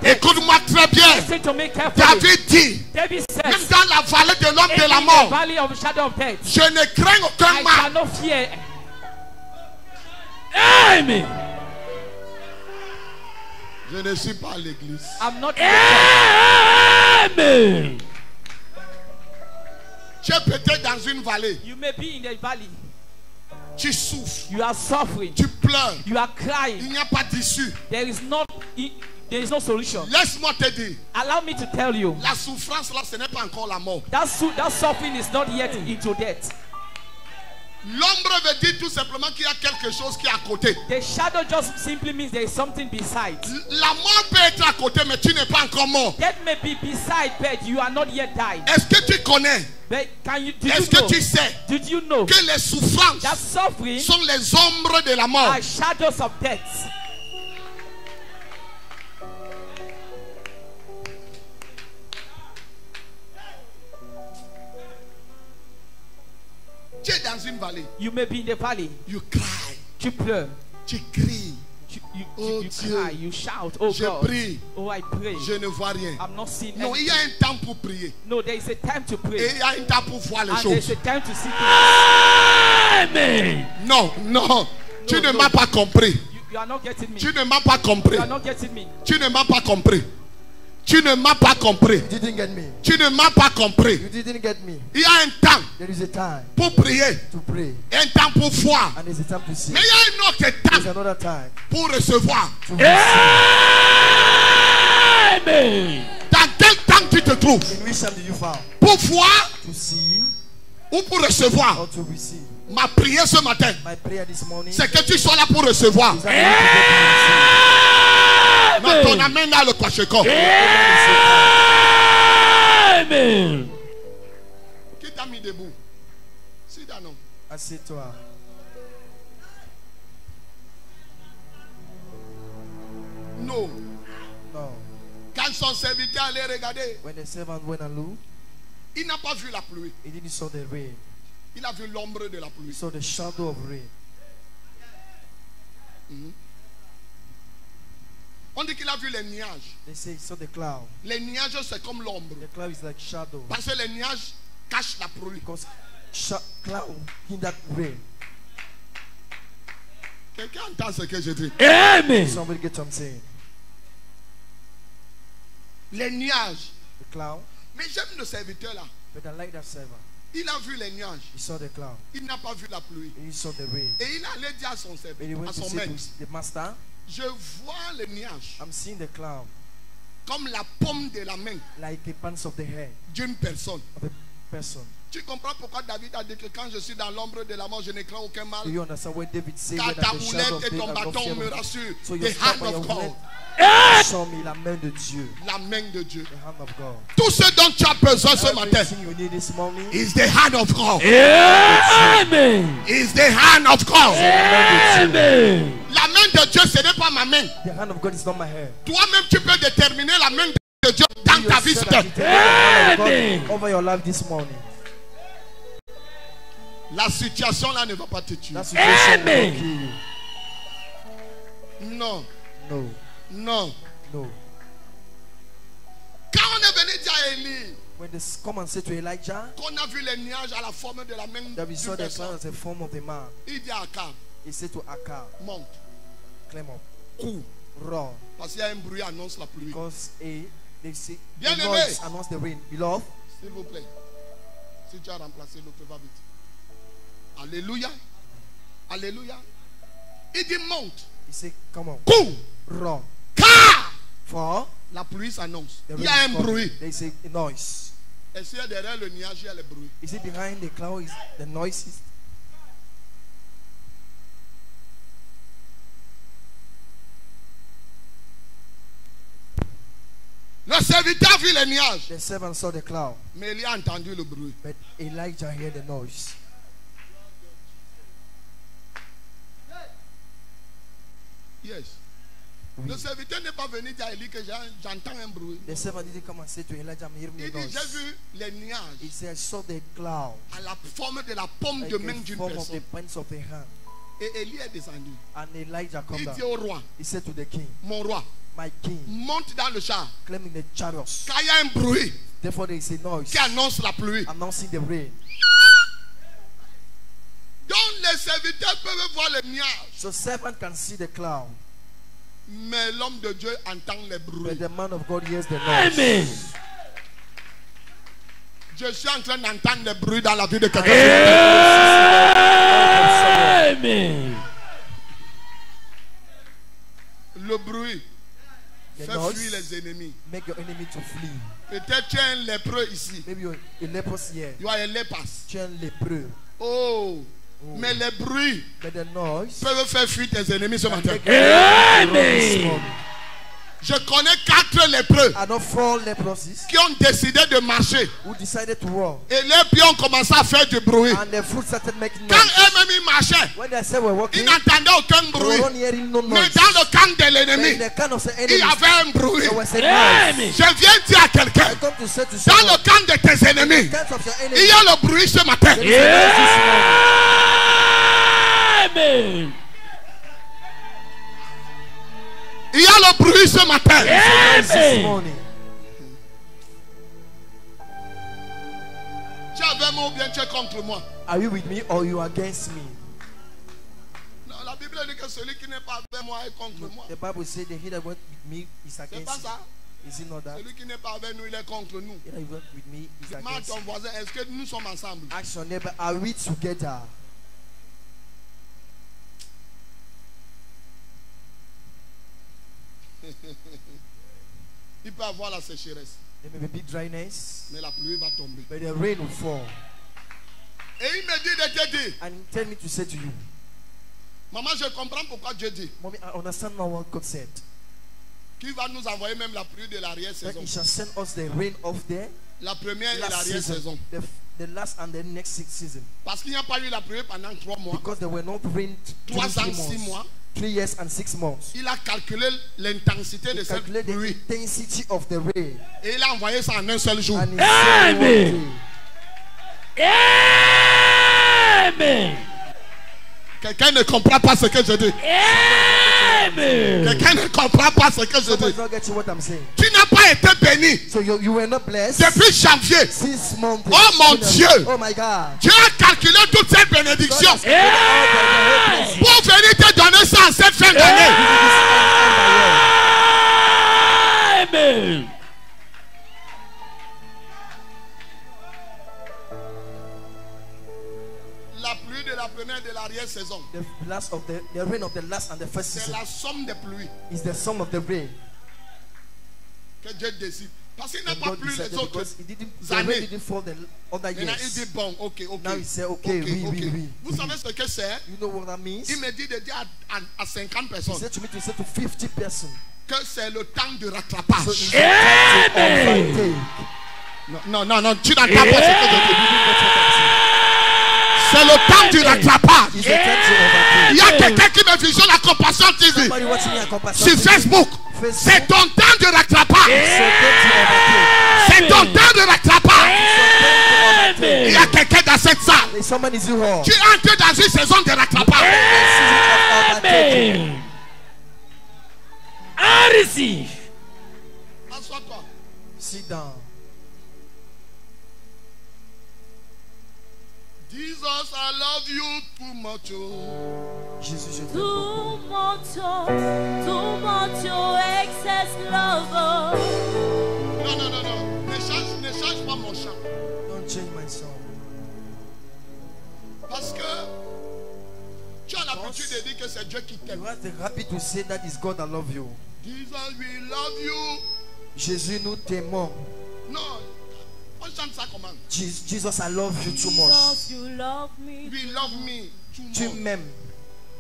Écoute-moi très bien. Listen to me carefully. David dit, David même says, dans la vallée de l'homme de la in the mort, valley of the shadow of death, je ne crains aucun I mal. shall not fear. Amen. Je ne suis pas à l'église. I'm not in the church. Amen. Tu es peut-être dans une vallée. You may be in the valley. Tu souffres. You are suffering. Tu pleures. You are Il crying. n'y a pas d'issue. There is no solution. Laisse-moi te dire. Allow me to tell you, La souffrance là, ce n'est pas encore la mort. that suffering is not yet into death. L'ombre veut dire tout simplement qu'il y a quelque chose qui est à côté. The shadow just simply means there is something beside. La mort peut être à côté, mais tu n'es pas encore mort. Death may be beside, but you are not yet died. Est-ce que tu connais? But Est-ce que tu sais did you know que les souffrances that suffering sont les ombres de la mort? are shadows of death? Tu es dans une vallée. You may be in the valley. You cry. Tu pleures. Tu cries. Oh You Dieu, cry. You shout. Oh je God. prie. Oh, I pray. Je ne vois rien. I'm not seeing Non, il y anything. a un temps pour prier. No, there is a time to Et pray. il y a un temps pour voir les And there is choses. a time to see things. Amen. Non, non. Tu ne no. m'as pas compris. You are not getting me. Tu ne m'as pas compris. You are not getting me. Tu ne m'as pas compris. Tu ne m'as pas compris. You didn't get me. Tu ne m'as pas compris. You didn't get me. Il y a un temps There is a time pour prier. to pray. Un temps pour voir. And there's a time to see. Mais il y a un autre There's temps another time pour recevoir. to receive. Amen. Dans quel temps tu te trouves? In which time do you found? Pour voir To see ou pour recevoir? or to receive? Ma prière ce matin, My prayer this morning is c'est que tu sois là pour recevoir. that you get to Non, ton amen là le kwasheko. Amen. Qui t'a mis debout? Sit down. receive. Assieds-toi. Non. No. Quand son serviteur allait regarder, When the servant went and looked, il n'a pas vu la pluie. he didn't saw the rain. Il a vu l'ombre de la He pluie. saw the shadow of rain. On dit qu'il a vu les nuages. They say he saw the cloud. Les nuages, c'est comme l'ombre. The cloud is like shadow. Parce que les nuages cachent la pluie. Because cloud in that rain. Quelqu'un entend ce que je dis? Amen. Somebody get what I'm saying. Les nuages. The cloud. Mais j'aime le serviteur là. But I like that servant. Il a vu les nuages. He saw the cloud. Il n'a pas vu la pluie. And he saw the rain. Et il allait dire à son When he serviteur, went à to son say maître, to the master, je vois les nuages I'm seeing the cloud comme la paume de la main like the palms of the hand d'une personne. of a person. Tu comprends pourquoi David a dit que quand je suis dans l'ombre de la mort, je ne crains aucun mal? Do you understand what David said? Car When ta at the shadow of houlette et ton death, I will bâton fear me no- rassurent. So The your staff hand and of your God. hand show me la main de Dieu. La main de Dieu. The hand of God. Tout ce dont tu as besoin ce matin Everything you need this morning is the hand of God. Amen. Is the hand of God. Amen. La main de Dieu, ce n'est pas ma main. the hand of God is not my hand. Toi-même, tu peux déterminer la main de Dieu dans You ta vie. yourself that determine the hand of Amen. God over your life this morning. La situation là ne va pas te tuer. That situation will Amen. not kill you. Non, No, non. no. Quand on est venu dire à Élie When they come and say to Elijah qu'on a vu les nuages à la forme de la main that we d'une saw the cloud personne, as a form of the man, il dit à Akab, he said to Akab, monte, climb up, cours, run, parce qu'il y a un bruit annonce la pluie. because they say the Bien-aimé. noise announce the rain. Beloved, S'il vous plaît, si tu as remplacé l'autre, va vite. Alléluia. Alléluia. Il dit monte, he said, come on, cours, run, car for la pluie s'annonce. the Il rain y a un is coming. bruit. They say a noise. Et si derrière le nuage, il y a le bruit. Is it behind the cloud? Is the noise? Le serviteur vit les nuages, The servant saw the cloud, mais il a entendu le bruit. but Elijah heard the noise. Yes. Le serviteur n'est pas venu dire à Élie que j'entends un bruit. The servant didn't come and say to Elijah, I'm hearing Il a dit, j'ai noise. vu les He nuages said, I saw the cloud à la forme de la paume like de main a d'une form of the personne. palms of the hand. Et Élie est descendu. And Elijah come Il down. dit au roi, He said to the king, mon roi, my king, monte dans le char. claiming the chariots. Quand il y a un bruit Therefore, there is a noise qui annonce la pluie, announcing the rain. donc les serviteurs peuvent voir les nuages, So servant can see the cloud, mais l'homme de Dieu entend les bruits. but the man of God hears the noise. Amen. Je suis en train d'entendre les bruits dans la vie de quelqu'un. Amen. Le bruit The fait noise fuir les ennemis. make your enemy to flee. Peut-être tu es un lépreux ici. Maybe you're a leprosy here. You are a lepers. Tu es un lépreux. Oh. Mais les bruits But the noise peuvent faire fuir tes ennemis ce matin. make your enemy run this Amen. morning. Je connais 4 lépreux I know 4 leprosies qui ont décidé de marcher. who decided to walk, Et les pieds ont commencé à faire du bruit. and the fruit started making Quand noise. eux-mêmes ils marchaient, When they said we're ils walking, n'entendaient aucun they bruit. weren't hearing no Mais noise. dans le camp de But in l'ennemi, the kind of the il y enemy, avait un bruit. there was a noise. Amen. Je viens dire à quelqu'un, I come to say to dans someone, le camp de tes ennemis, in terms of your il enemy, y a le bruit ce matin. there is a noise this morning. Amen. Il y a le bruit ce matin. This Amen. morning. Tu es avec moi ou bien tu es contre moi? Are you with me or you are against me? Non, la Bible dit que celui qui n'est pas avec moi est contre moi. The Bible says the he that went with me is C'est pas against ça. me. Is it not that? Celui qui n'est pas avec nous, il est contre nous. He that went with me is Demande à against ton me. voisin, est-ce que nous sommes ensemble? Ask your neighbor, are we together? Il peut avoir la sécheresse, There may be dryness, mais la pluie va tomber. but the rain will fall. Et il me dit de te dire, And tell me to say to you, maman, je comprends pourquoi Dieu dit Mommy, I understand now what God said. qu'il va nous envoyer même la pluie de That l'arrière-saison. He shall send us the rain of the La première et last l'arrière-saison. season, the last and the next season. Parce qu'il n'y a pas eu la pluie pendant 3 mois, Because there were not rain 3 during ans, 6 mois. 3 years and 6 months. Il a calculé l'intensité de He cette calculated the pluie intensity of the rain. et il a envoyé ça en un seul jour. And he said one Amen. day. Amen. Quelqu'un ne comprend pas ce que je dis. Amen. Quelqu'un ne comprend pas ce que je Somebody dis. not getting what I'm saying. Tu n'as pas été béni So you were not blessed depuis janvier. since month. Oh mon Dieu. Oh my God. Dieu a calculé toutes ces bénédictions God has calculated all the blessings. pour venir te donner ça en cette fin d'année. Amen. La pluie de la première et de l'arrière-saison, The rain of the last and the first c'est season la somme des pluies is the sum of the rain. que Dieu décide. Parce qu'il n'a And pas God plu decided les autres because the années. rain didn't fall the other Maintenant, il years. dit bon, ok. Now he said, okay, oui. Vous savez ce que c'est? You know what that means? Il me dit de dire à 50 He personnes said to me to say to 50 persons. que c'est le temps de So rattrapage. it's the time to overtake. Non, tu n'entends pas ce que je dis. You didn't get what I'm saying. C'est le temps du rattrapage. It's the time to overtake. Il y a quelqu'un qui me visionne la compassion TV Somebody watching me at Compassion sur TV. Facebook. C'est ton temps de rattrapage. It's your time to overtake. C'est ton temps de rattrapage. Il y a Amen. quelqu'un dans cette salle. There's someone is in hall. Tu entres dans une saison de rattrapage. Amen. I receive. Assois-toi. Sit down. Jesus, I love you too much. Oh. Jésus, je t'aime Too beaucoup. much, excess love. Non. Ne change pas mon chant. Don't change my song. Parce que tu as l'habitude de dire que c'est Dieu qui t'aime. You are happy to say that is God that love you. Jesus, we love you. Jésus, nous t'aimons. Non, on chante ça comment? Jesus, I love you too much. Jesus, you love me. We love me too Tu much. m'aimes.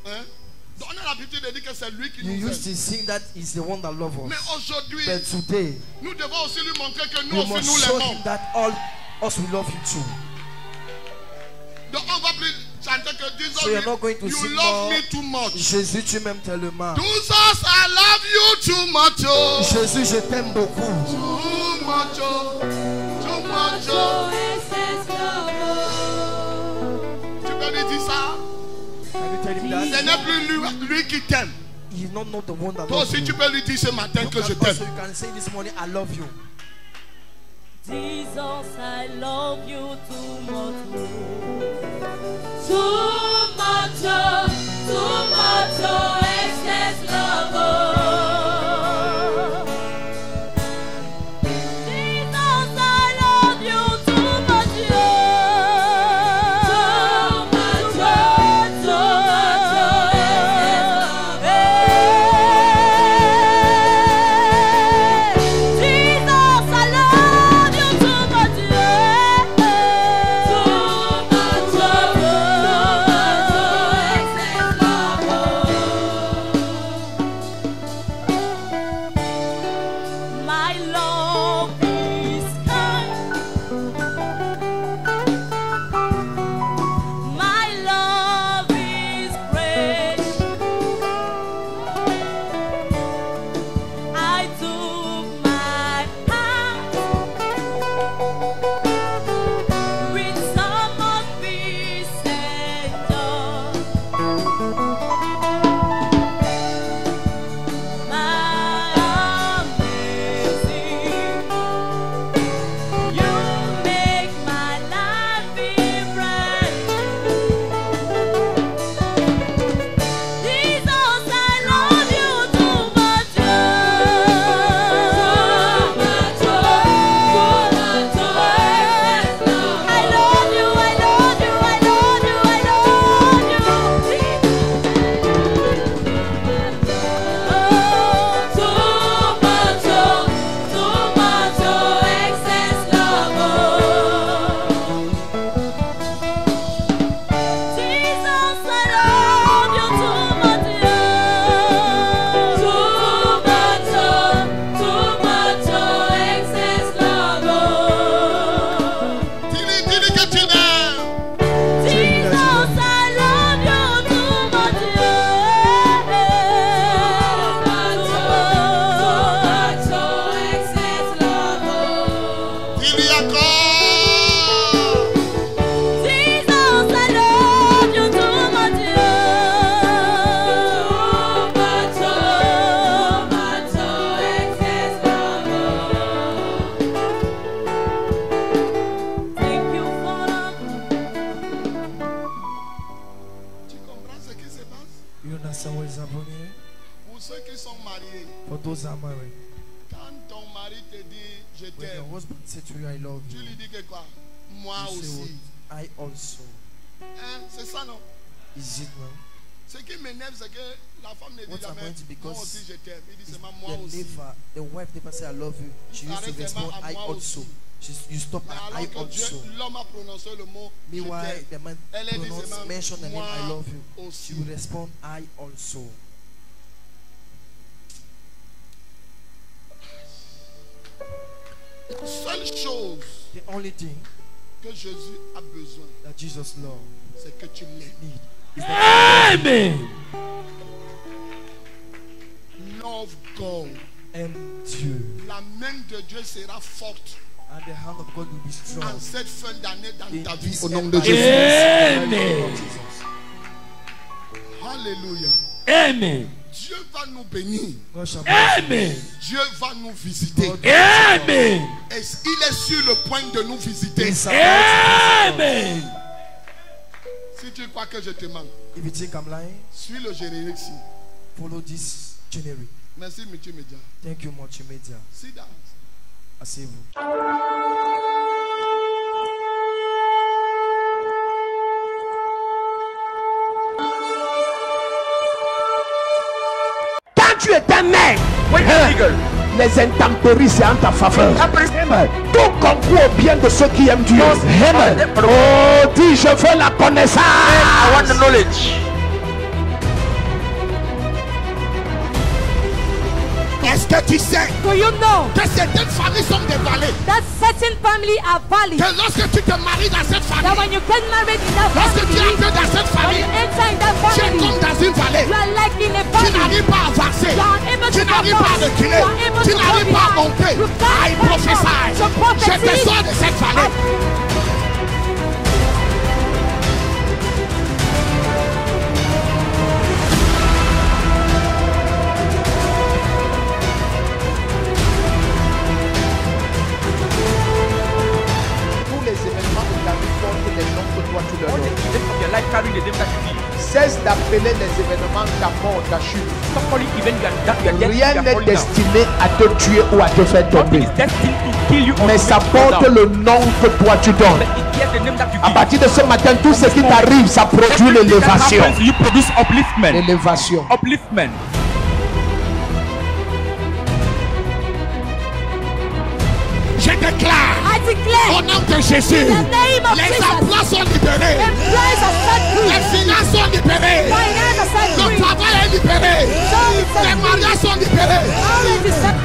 Hein? Donc on a l'habitude de dire que c'est lui qui You nous used aime. to sing that is the one that loves Mais us. aujourd'hui, But today, nous devons aussi lui montrer que nous you aussi must nous show l'aimons. him that all us we love you too. Donc on va plus chanter que Jesus, So you're not going to you sing love more. me too much. Jésus, tu m'aimes tellement. Jesus, I love you too much. Oh. Jésus, je t'aime beaucoup. Too much. Oh. Too much. Oh. Excess love. Tu peux lui dire ça? Can you tell him Ce that? n'est plus lui qui t'aime. He not know the one that Toi loves aussi, you. tu peux lui dire ce matin que je Also, t'aime. you can say this morning, I love you. Jesus, I love you too much. Too much, excess love. Jesus, I love you too much. For those that are married, Quand ton mari te dit je when your t'aime, husband says to you, I love tu you, lui dis que quoi? Moi you say, aussi. what? I also. Hein, c'est ça non? Is it well? Ce qui m'énerve, c'est que la femme ne dit What's jamais appointed moi because aussi je t'aime. Il dit It's seulement moi aussi. the wife never say I love you. She used to Arrête respond, seulement à I moi also. aussi. You stop Mais at I alors que Dieu, also. l'homme a prononcé le mot je Meanwhile, t'aime. the man Elle a dit seulement mention the name moi I love you. aussi. She will respond, I also. La seule chose The only thing que Jésus a besoin, that Jesus loves c'est que tu l'aimes. need is that Amen. Love God. and Dieu. La main de Dieu sera forte And the hand of God will be strong. en cette fin d'année dans In ta vie this au nom end de time. Jésus. Amen. Alléluia. Amen. Dieu va nous bénir. God shall bless you. Amen. Dieu va nous visiter. God Amen. Et il est sur le point de nous visiter. is about to visit us. Amen. Si tu crois que je te manque, If you think I'm lying, suis le générique ici. follow this generic. Merci, Michi Media. Thank you much, Media. Sit down. Asseyez-vous. Quand tu es un mec, les intempéries c'est en ta faveur. Tout concourt au bien de ceux qui aiment Dieu. Oh, dis je veux la connaissance. I want the knowledge. Est-ce que tu sais Do you know que certaines familles sont des vallées? that certain family are valid? Que lorsque tu te maries dans cette That famille, when you get married in that lorsque tu family, entres dans cette when famille, you enter in that tu es family, comme dans une vallée. you are like in a Tu valley. n'arrives pas à avancer. You are able Tu to n'arrives pas à advance. reculer. You are able Tu to go n'arrives pas à behind. monter. You can't I go prophesy. forward. So Je prophecy. te sors de cette vallée. appeler les événements ta mort, ta chute. Stop calling even your death. Rien n'est destiné à te tuer ou à te faire Nothing tomber. is destined to kill you or Mais to ça make you porte down. le nom que toi tu donnes. But it bears the name that you À give. partir de ce matin, tout ce qui t'arrive, ça produit Everything that l'élévation. happens, you produce upliftment. L'élévation. Upliftment. Je déclare I declare au nom de Jésus, in the name of les Jesus, emplois sont libérés, employees are set les free, finances sont libérées, finance are set le free, travail est libéré, job is set les free, mariages sont libérés. marriage is set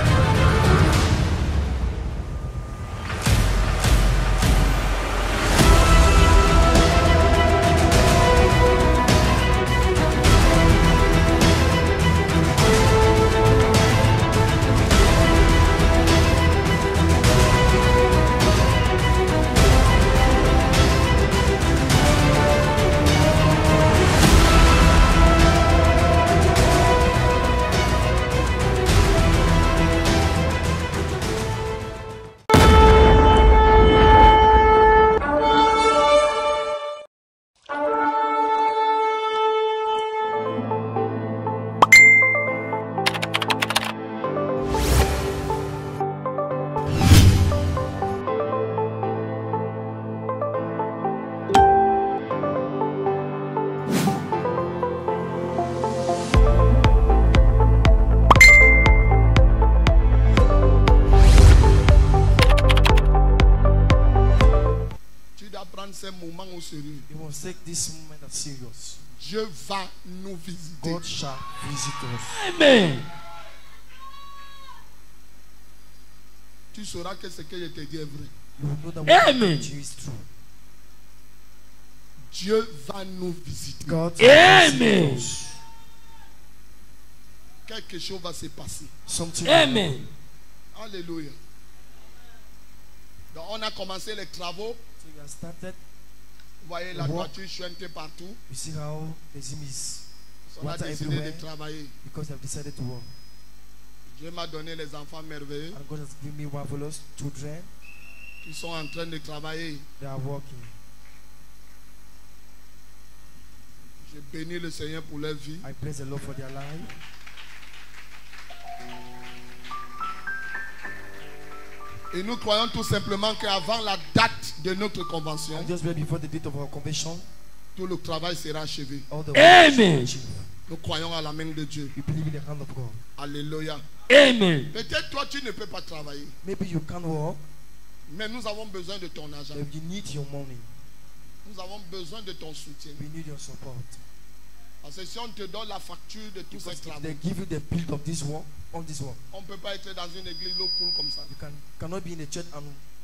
Tu dois prendre ces moments au sérieux. You must take this moment as serious. Dieu va nous visiter. God shall visit us. Amen. Tu sauras que ce que je te dis est vrai. You will know that what I Amen. told you is true. Dieu va nous visiter. God will Amen. visit us. Quelque chose va se passer. Something Amen. Alléluia. Donc on a commencé les travaux. So we have started. Vous voyez la Walk. voiture chuintée partout. You see how the zim is On a water décidé everywhere de travailler. because they have decided to work. Dieu m'a donné les enfants merveilleux And God has given me marvelous children. qui sont en train de travailler. They are working. Je bénis le Seigneur pour leur vie. I praise the Lord for their life. Et nous croyons tout simplement qu'avant la date de notre convention, And just right before the date of our convention, tout le travail sera achevé. all the Amen. work shall be achieved. Nous croyons à la main de Dieu. We believe in the hand of God. Alléluia. Amen. Peut-être toi tu ne peux pas travailler, Maybe you can't work, mais nous avons besoin de ton argent. but you need your money. Nous avons besoin de ton soutien. We need your support. Parce que si on te donne la facture de tous ces Because if travaux, they give you the bill of this work, on this work, on ne peut pas être dans une église l'eau coule comme ça. you cannot be in the church and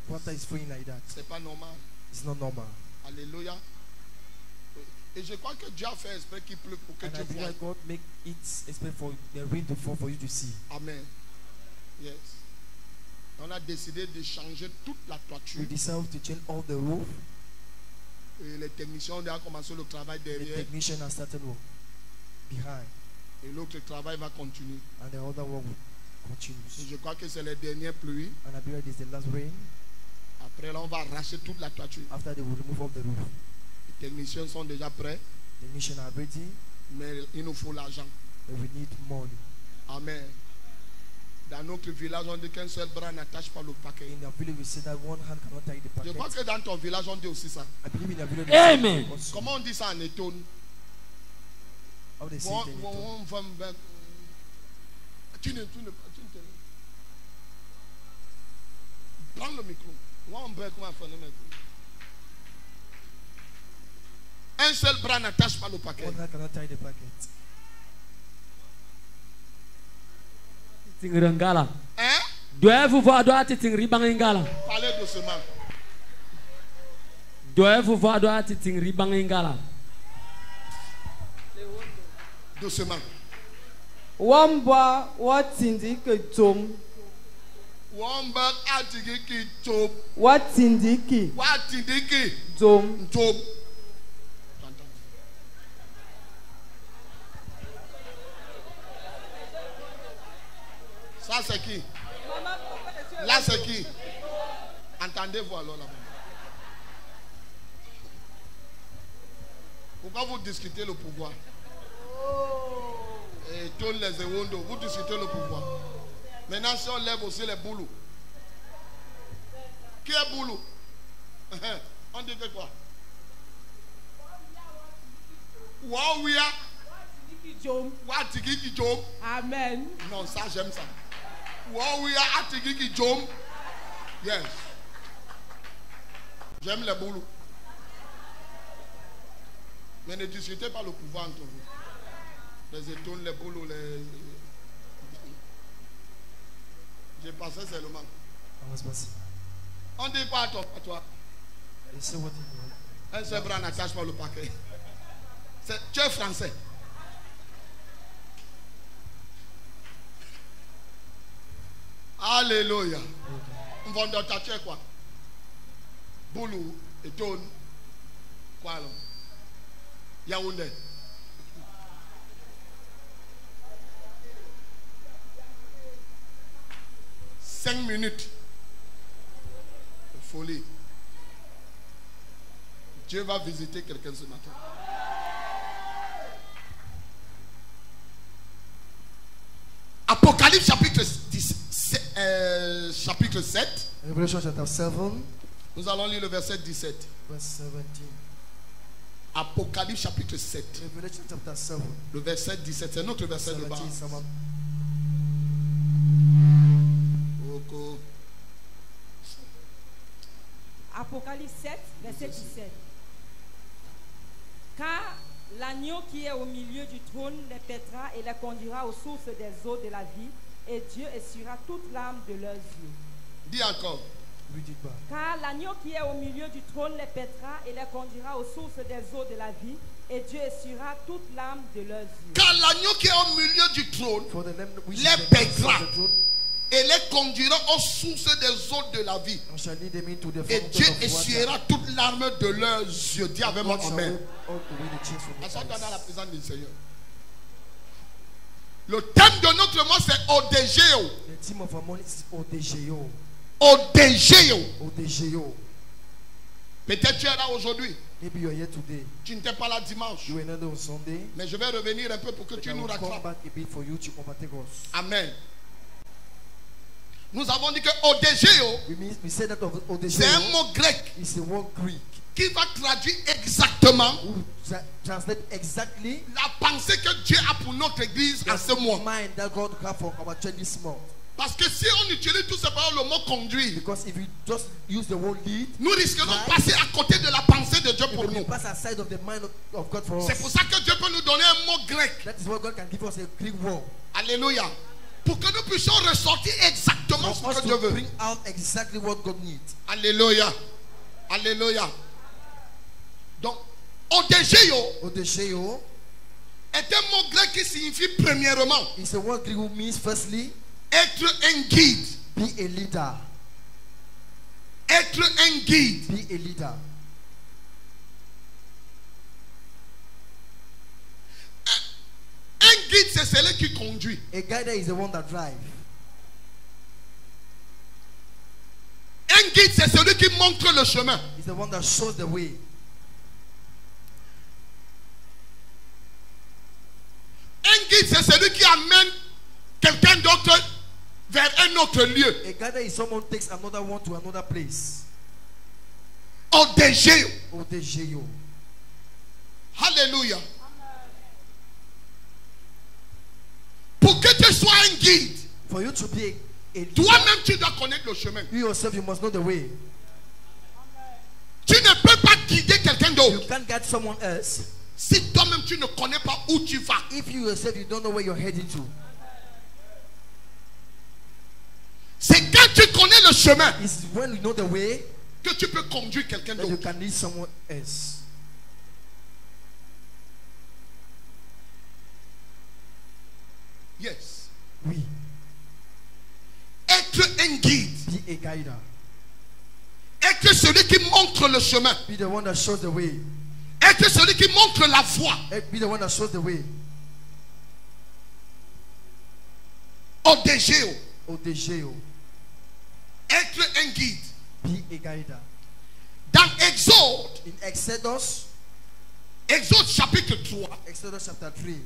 water is flowing like that. C'est pas normal. It's not normal. Alléluia. Et je crois que Dieu a fait exprès qu'il pleut pour que And I tu believe vois. that God make it expect for the rain to fall for you to see. Amen. Yes. On a décidé de changer toute la toiture. We decided to change all the roof. Et les techniciens ont déjà commencé le travail The derrière. technician has started work behind, Et l'autre travail va continuer. and the other work will Et continues. je crois que c'est les dernières pluies. And I believe this is the last rain. Après là, on va arracher toute la toiture. After they will remove all the roof. Les techniciens sont déjà prêts. The technician are ready, Mais il nous faut l'argent. but we need money. Amen. Dans notre village, on dit qu'un seul bras n'attache pas le paquet. In our village, we say that one hand cannot tie the Je crois packet. que dans ton village, on dit aussi ça. I believe in our village. Amen. Also, Comment on dit ça en étonne? how they say it in Ito. Tu ne prends le micro. Un seul bras n'attache pas le paquet. One hand cannot tie the packet. Ting rengala. Hein? Dois-vous voir doit ting ribang ingala. Parlez doucement. Dois-vous voir doit ting ribang ingala. Doucement. Wamba watindi ketom Wamba atiki job. watindiki Watindiki tom job. Ça c'est qui? Là c'est qui? Entendez-vous alors là-bas? Pourquoi vous discutez le pouvoir? Et tourne les éwondos. Vous discutez le pouvoir. Maintenant, si on lève aussi les boulous. Qui est boulou? On dit que quoi? Wawia. Watigiki Jom. Amen. Non, ça j'aime ça. Wawia Atigiki Jom. Yes. J'aime les boulous. Mais ne discutez pas le pouvoir entre vous. Les étoiles, les boulous, les. J'ai passé seulement. On dit quoi à toi? Un seul bras n'attache pas le paquet. Tu es français. Alléluia. On va dans ta tête quoi? Boulou et Tone. Quoi alors? Yaoundé. Cinq minutes. Folie. Dieu va visiter quelqu'un ce matin. Apocalypse chapitre 7. Revelation chapter 7. Nous allons lire le verset 17. Verse 17. Apocalypse chapitre 7. Revelation chapter 7. Le verset 17. C'est notre verset de base. Apocalypse 7, verset 17. Car l'agneau qui est au milieu du trône les pètera et les conduira aux sources des eaux de la vie, et Dieu essuiera toute larme de leurs yeux. Dis encore. Car l'agneau qui est au milieu du trône les pètera et les conduira aux sources des eaux de la vie, et Dieu essuiera toute larme de leurs yeux. Car l'agneau qui est au milieu du trône les pètera et les conduira aux sources des eaux de la vie. Et Dieu essuiera toute larme de leurs yeux. Dis avec moi amen. Assois-toi dans la présence du Seigneur. Le thème de notre mois c'est Odegeo. The theme of our morning is Odegeo. Odegeo. Peut-être tu es là aujourd'hui. Maybe you are here today. Tu n'étais pas là dimanche. You were not there on Sunday. Mais je vais revenir un peu pour que tu nous rattrapes. Amen. Nous avons dit que Odegeo, c'est un mot grec qui va traduire exactement la pensée que Dieu a pour notre église en ce mois. Parce que si on utilise tout simplement le mot conduire, nous risquons de passer à côté de la pensée de Dieu pour nous. C'est pour ça que Dieu peut nous donner un mot grec. Alléluia. Pour que nous puissions ressortir exactement ce que Dieu veut. Alléluia. Alléluia. Donc, Odegeo est un mot grec qui signifie premièrement être un guide. Be a leader. Être un guide. Be a leader. Un guide, c'est celui qui conduit. A guider is the one that drives. Un guide, c'est celui qui montre le chemin. Is the one that shows the way. Un guide, c'est celui qui amène quelqu'un d'autre vers un autre lieu. A guider is someone who takes another one to another place. Odegeo. Odegeo. Alléluia. Pour que tu sois un guide, for you to be a toi-même tu dois connaître le chemin. You yourself, you must know the way. Tu ne peux pas guider quelqu'un d'autre. You can't guide someone else. Si toi-même tu ne connais pas où tu vas. If you yourself, you don't know where you're heading to. C'est quand tu connais le chemin. It's when you know the way que tu peux conduire quelqu'un d'autre. You can lead someone else. Yes. Oui. Être un guide. Be a guider. Être celui qui montre le chemin. Be the one that shows the way. Être celui qui montre la voie. Be the one that shows the way. Odegeo. Odegeo. Être un guide. Be a guider. Dans Exode. In Exodus. Exode chapitre 3. Exodus chapter 3.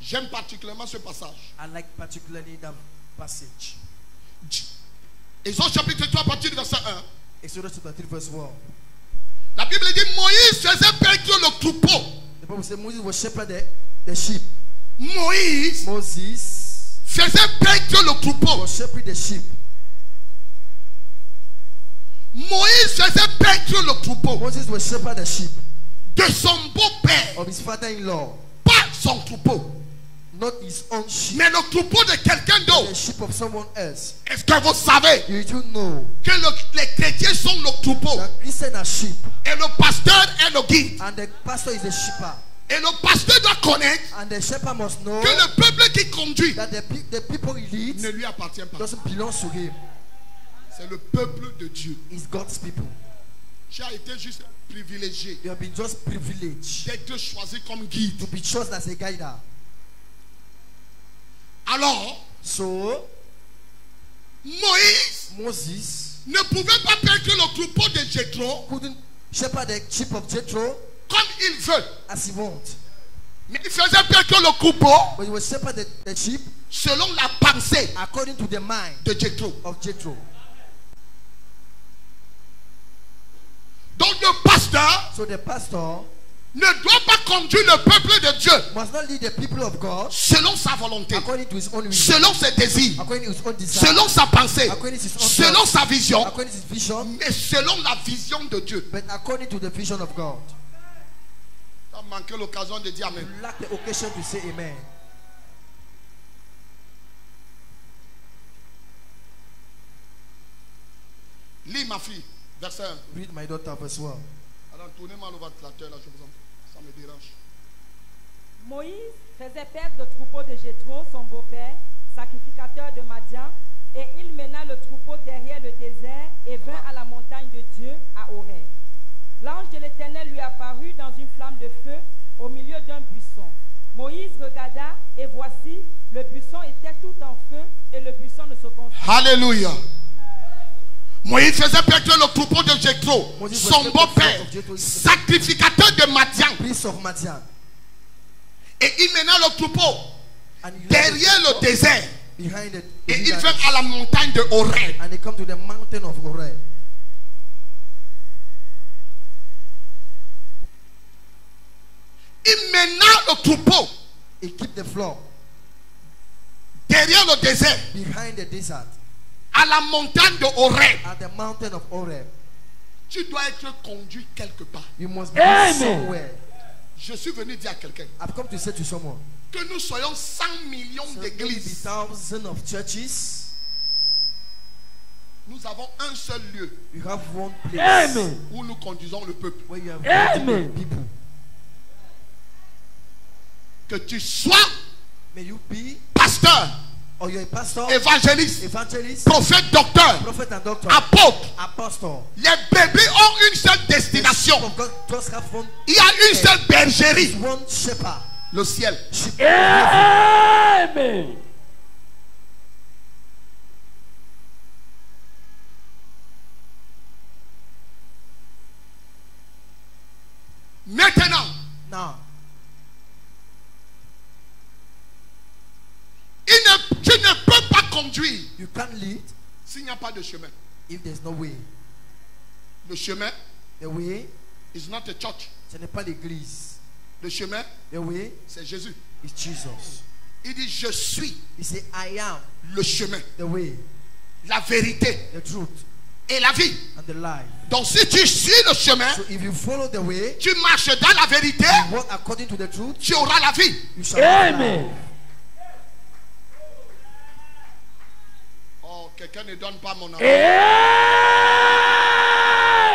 J'aime particulièrement ce passage. I like particularly that passage. Exode chapitre 3 à partir du verset 1. Exodus chapter 3 verse 1. La Bible dit Moïse faisait perdre le troupeau. The Bible says Moses was shepherd the sheep. Moïse faisait perdre le troupeau. Was shepherd the sheep. Moïse faisait perdre le troupeau. Moses was shepherd the sheep. De son beau-père. Of his father-in-law. Pas son troupeau. Not his own sheep. Mais le troupeau de quelqu'un d'autre. The sheep of someone else. Est-ce que vous savez que les chrétiens sont le troupeau? Christians are sheep. Et le pasteur est le guide. And the pastor is the shepherd. Et le pasteur doit connaître and the shepherd must know que le peuple qui conduit that the people he leads ne lui appartient pas. Doesn't belong to him. C'est le peuple de Dieu. It's God's people. Tu as été juste privilégié. You have been just privileged. D'être choisi comme guide. To be chosen as a guide. Alors, Moses ne pouvait pas perdre le troupeau de Jéthro. Couldn't shepherd the sheep of Jethro comme il veut. As he wants. Mais il faisait perdre le troupeau. But he was shepherd the sheep selon la pensée according to the mind de Jéthro. Of Jethro. Donc le pasteur, so the pastor ne doit pas conduire le peuple de Dieu must not lead the people of God selon sa volonté, according to his own will, selon ses désirs, according to his own desire, selon sa pensée, selon sa vision, according to his vision, mais selon la vision de Dieu. But according to the vision of God. Tu as manqué l'occasion de dire amen. You lack the occasion to say amen. Lis ma fille, verset 1. Read my daughter verse 1. Alors tournez-moi le ventilateur là, je vous en prie. Ça me dérange. Moïse faisait perdre le troupeau de Jéthro, son beau-père, sacrificateur de Madian, et il mena le troupeau derrière le désert et vint à la montagne de Dieu à Horeb. L'ange de l'Éternel lui apparut dans une flamme de feu au milieu d'un buisson. Moïse regarda et voici, le buisson était tout en feu et le buisson ne se consumait pas. Alléluia. Moïse faisait perdre le troupeau de Jéthro, son beau-père, sacrificateur de Madian. Et il mena le troupeau derrière le désert. Et il vint à la montagne de Horeb. And they come to the mountain of Horeb. Il mena le troupeau. He keep the flock derrière le désert. Behind the desert. À la montagne de Horeb. At the mountain of Horeb. Tu dois être conduit quelque part. You must be somewhere. Je suis venu dire à quelqu'un. I've come to say to someone. Que nous soyons 100 millions d'églises. Thousands of churches. Nous avons un seul lieu. We have one place. Où nous conduisons le peuple. Where you have people. Que tu sois may you be pasteur, or you're a pastor, évangéliste, prophète, docteur, prophet and doctor, apôtre, apostle. Les bébés ont une seule destination. Il y a une seule bergerie. Le ciel. Amen. Maintenant, now, tu ne peux pas conduire. You can't lead s'il n'y a pas de chemin. If there's no way. Le chemin, the way, is not a church. Ce n'est pas l'église. Le chemin, the way, c'est Jésus. Is Jesus. Il dit je suis. He said I am le chemin, the way, la vérité, the truth, et la vie. And the life. Donc si tu suis le chemin, so if you follow the way, tu marches dans la vérité, you walk according to the truth, tu auras la vie. You shall Amen. Quelqu'un ne donne pas mon amour.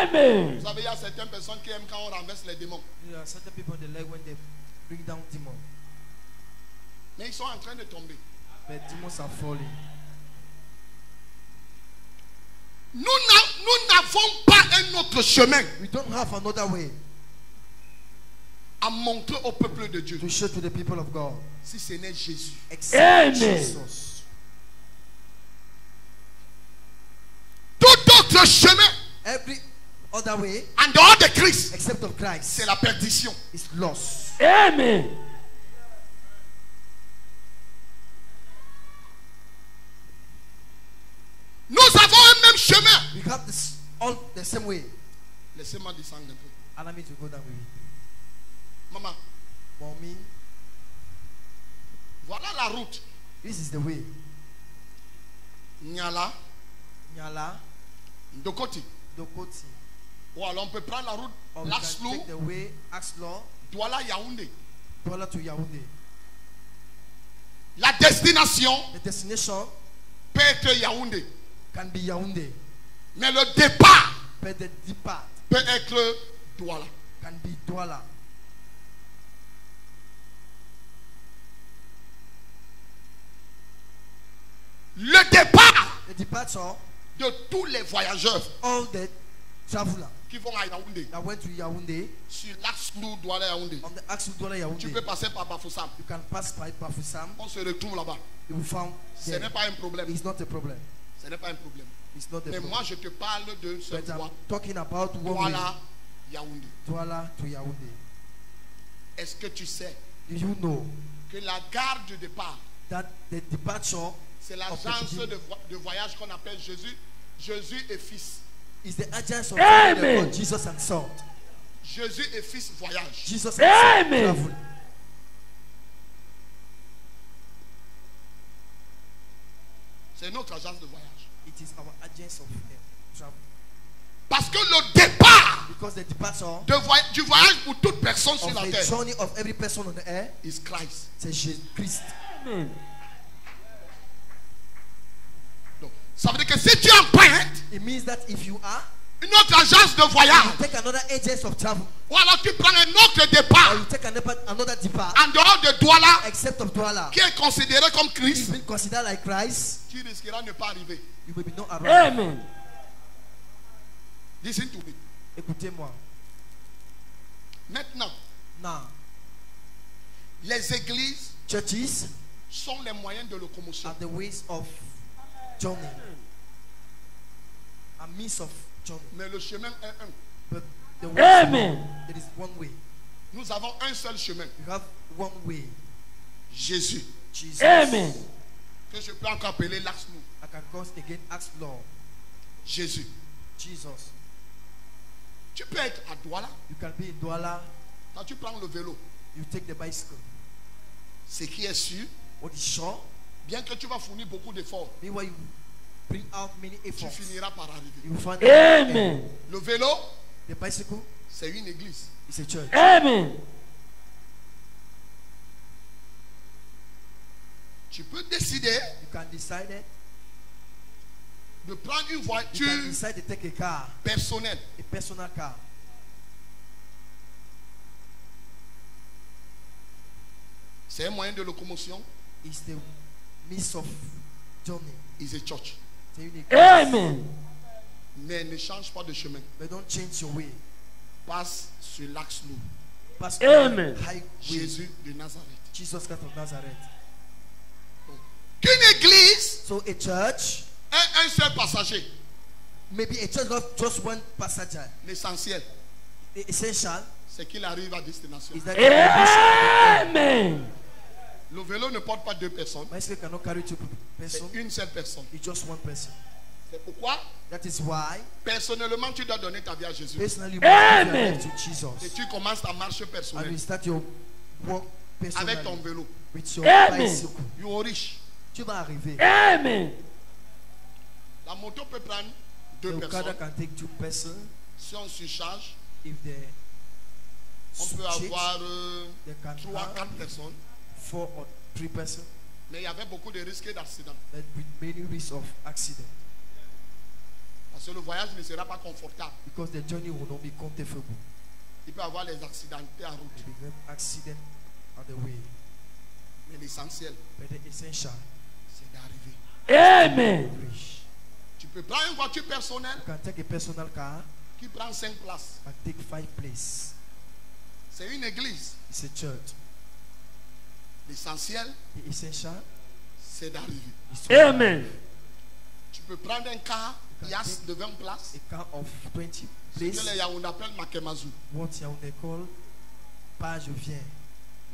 Amen. Vous savez, il y a certaines personnes qui aiment quand on renverse les démons. There are certain people they like when they bring down demons. Mais ils sont en train de tomber. But demons are falling. Nous n'avons pas un autre chemin. We don't have another way. À montrer au peuple de Dieu. To show to the people of God. Si ce n'est Jésus. Amen. Jesus. Tout autre chemin, every other way, en dehors de Christ, except of Christ, c'est la perdition. It's lost. Amen. have this all the same way. Laissez-moi descendre un peu. Allow me to go down with you. Maman, Mommy, voilà la route. this is the way. Nyala, Nyala, Dokoti. Dokoti. Ou alors on peut prendre la route Or we can Laxlou, take the way Axlor, Douala, Yaoundé. Douala to Yaoundé. La destination The destination peut être Yaoundé. can be Yaoundé, Mais le départ but the depart peut être Douala. can be Douala. Le départ The departure, de tous les voyageurs all the travelers qui vont à Yaoundé, that went to Yaoundé, sur Laxlou, Douala, Yaoundé. on the Axlor Douala Tu Yaoundé, peux passer par Bafoussam. you can pass by Bafoussam. On se retrouve là-bas. You will find Ce there. n'est pas un problème. It's not a problem. Ce n'est pas un problème. It's not a Mais problem. moi, je te parle de ce But I'm voie. talking about one way. Douala, Yaoundé. Douala to Yaoundé. Est-ce que tu sais Do you know que la gare de départ, that the departure c'est of the l'agence beginning de voyage qu'on appelle Jésus et Fils. is the agents of Amen. God, Jesus and Son. Jésus et Fils voyage. Jesus and Son Amen. travel. C'est notre agence de voyage. It is our agents of travel. Parce que le départ Because the departure du voyage pour toute personne sur of la the terre journey of every person on the air is Christ. c'est Jésus Christ. Amen. Donc, ça veut dire que si tu empruntes It means that if you are, une autre agence de you voyage, take another agent of travel, ou alors tu prends un autre or départ you take another depart, en dehors de Douala, except of Douala, qui est considéré comme is Christ, being considered like Christ, tu risqueras de ne pas arriver. you may be not around. Amen. Listen to me. Écoutez-moi. Maintenant, Now, les églises churches sont les moyens de locomotion. are the ways of journey, a means of journey. Mais le chemin est un. But the way Amen. there is one way. Nous avons un seul chemin. You have one way. Jésus. Jesus. Amen. Que je peux encore appeler l'Axlou. I can cause again ask Lord. Jésus. Jesus. Tu peux être à Douala. You can be in Douala. Quand tu prends le vélo, You take the bicycle. ce qui est sûr, What is sure? bien que tu vas fournir beaucoup d'efforts, Meanwhile, you bring out many tu efforts. finiras par arriver. You will find Amen. Le vélo, the bicycle c'est une église. is a church. Amen. Tu peux décider You can decide it. de prendre une You voiture can decide to take a car, personnelle. a personal car. C'est un moyen de locomotion. It's the means of journey. Is a church. C'est une église. Amen. Mais ne change pas de chemin. But don't change your way. Passe sur l'Axlou. Pass Amen. on the highway. Jésus de Nazareth. Jesus Christ of Nazareth. Qu'une église So a church, ait un seul passager. maybe a church got just one passenger. L'essentiel, The essential c'est qu'il arrive à destination. is that Amen. Le vélo ne porte pas deux personnes. bicycle cannot carry two C'est person. une seule personne. It's just one person. C'est pourquoi, That is why personnellement, tu dois donner ta vie à Jésus. personally you must give your Amen. life to Jesus. Et tu commences ta marche And personnelle you start your walk avec ton personally vélo. with your Amen. bicycle. You are riche. Tu vas arriver. Amen. La moto peut prendre deux The Okada personnes. can take two persons. Si on surcharge, If they on peut switch, avoir they can 3, have 4 personnes. 4 or 3 persons. Mais il y avait beaucoup de risques d'accident. But with many risks of accident. Parce que le voyage ne sera pas confortable. Because the journey will not be comfortable. Il peut y avoir les accidentés en route. There will be accident on the way. Mais l'essentiel, But the essential c'est d'arriver. Amen. reach. Tu peux prendre une voiture personnelle You can take a personal car qui prend 5 places. and take 5 places. C'est une église. It's a church. L'essentiel, The essential c'est d'arriver. is to Amen. Tu peux prendre un car Yas de 20 places. a car of 20 Ce que places. les Yaoundé appellent Makemazu. What Yaoundé call pas je viens.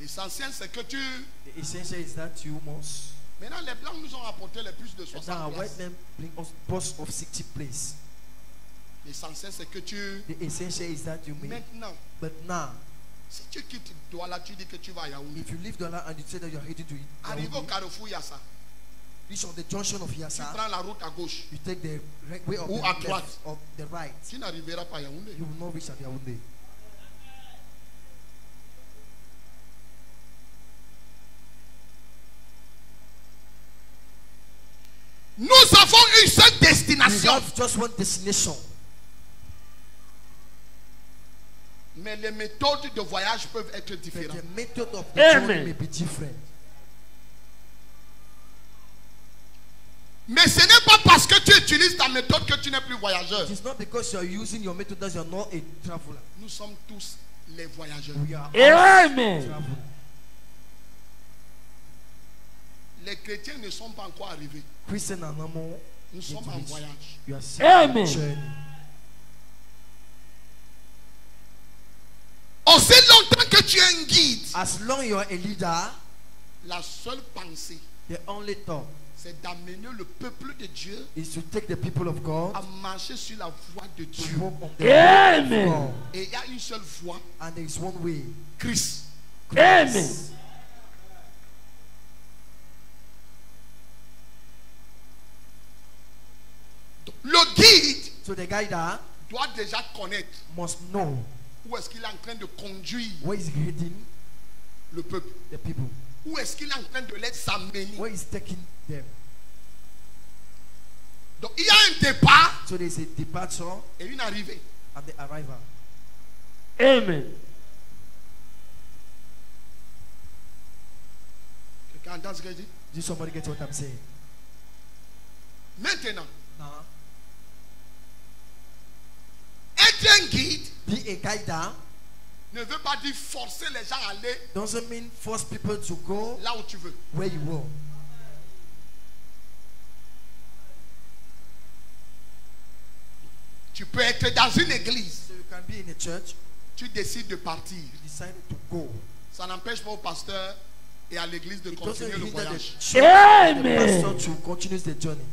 L'essentiel, c'est que tu... The essential is that you must. Maintenant, les Blancs nous ont apporté les plus de And 60 now places. white men bring us bus of 60 places. L'essentiel, c'est que tu... The essential is that you make. Maintenant, But now, si tu quittes Douala, tu dis que tu vas à Yaoundé. if you leave Douala and you say that you are heading to it, Arrive au carrefour Yassa. reach on the junction of Tu Yassa, prends la route à gauche. you take the way of Ou the à left, droite. of the right. Tu n'arriveras pas à Yaoundé. You will not reach at Yaoundé. Nous avons une seule We destination. have just one destination. Mais les méthodes de voyage peuvent être But différentes. the method of the Amen. journey may be different. Mais ce n'est pas parce que tu utilises ta méthode que tu n'es plus voyageur. It is not because you are using your method that you are not a traveler. Nous sommes tous les voyageurs. We are all Amen. travelers. Les chrétiens ne sont pas encore arrivés. Christian and Amo, Nous sommes en voyage. you are Amen. journey. Aussi longtemps que tu es un guide, As long you are a leader, la seule pensée, the only thought c'est d'amener le peuple de Dieu is to take the people of God à marcher sur la voie de to Dieu. walk on the way of Amen. God. Et il y a une seule voie, And there is one way. Christ. Amen. Le guide So the guide doit déjà connaître must know où est-ce qu'il est en train de conduire where is heading le peuple. the people, Où est-ce qu'il est en train de les amener. where is taking them. Donc il y a un départ So there is a departure et une arrivée. and the arrival. Amen. Quelqu'un entend ce que je dis? Did somebody get what I'm saying? Maintenant, Now, être un guide be a guide ne veut pas dire forcer les gens à aller doesn't mean force people to go là où tu veux. where you will. Tu peux être dans une église, So you can be in a church, tu décides de partir. you decide to go. Ça n'empêche pas au pasteur et à l'église de It continuer doesn't le hinder the voyage. church and the Amen. pastor to continue the journey.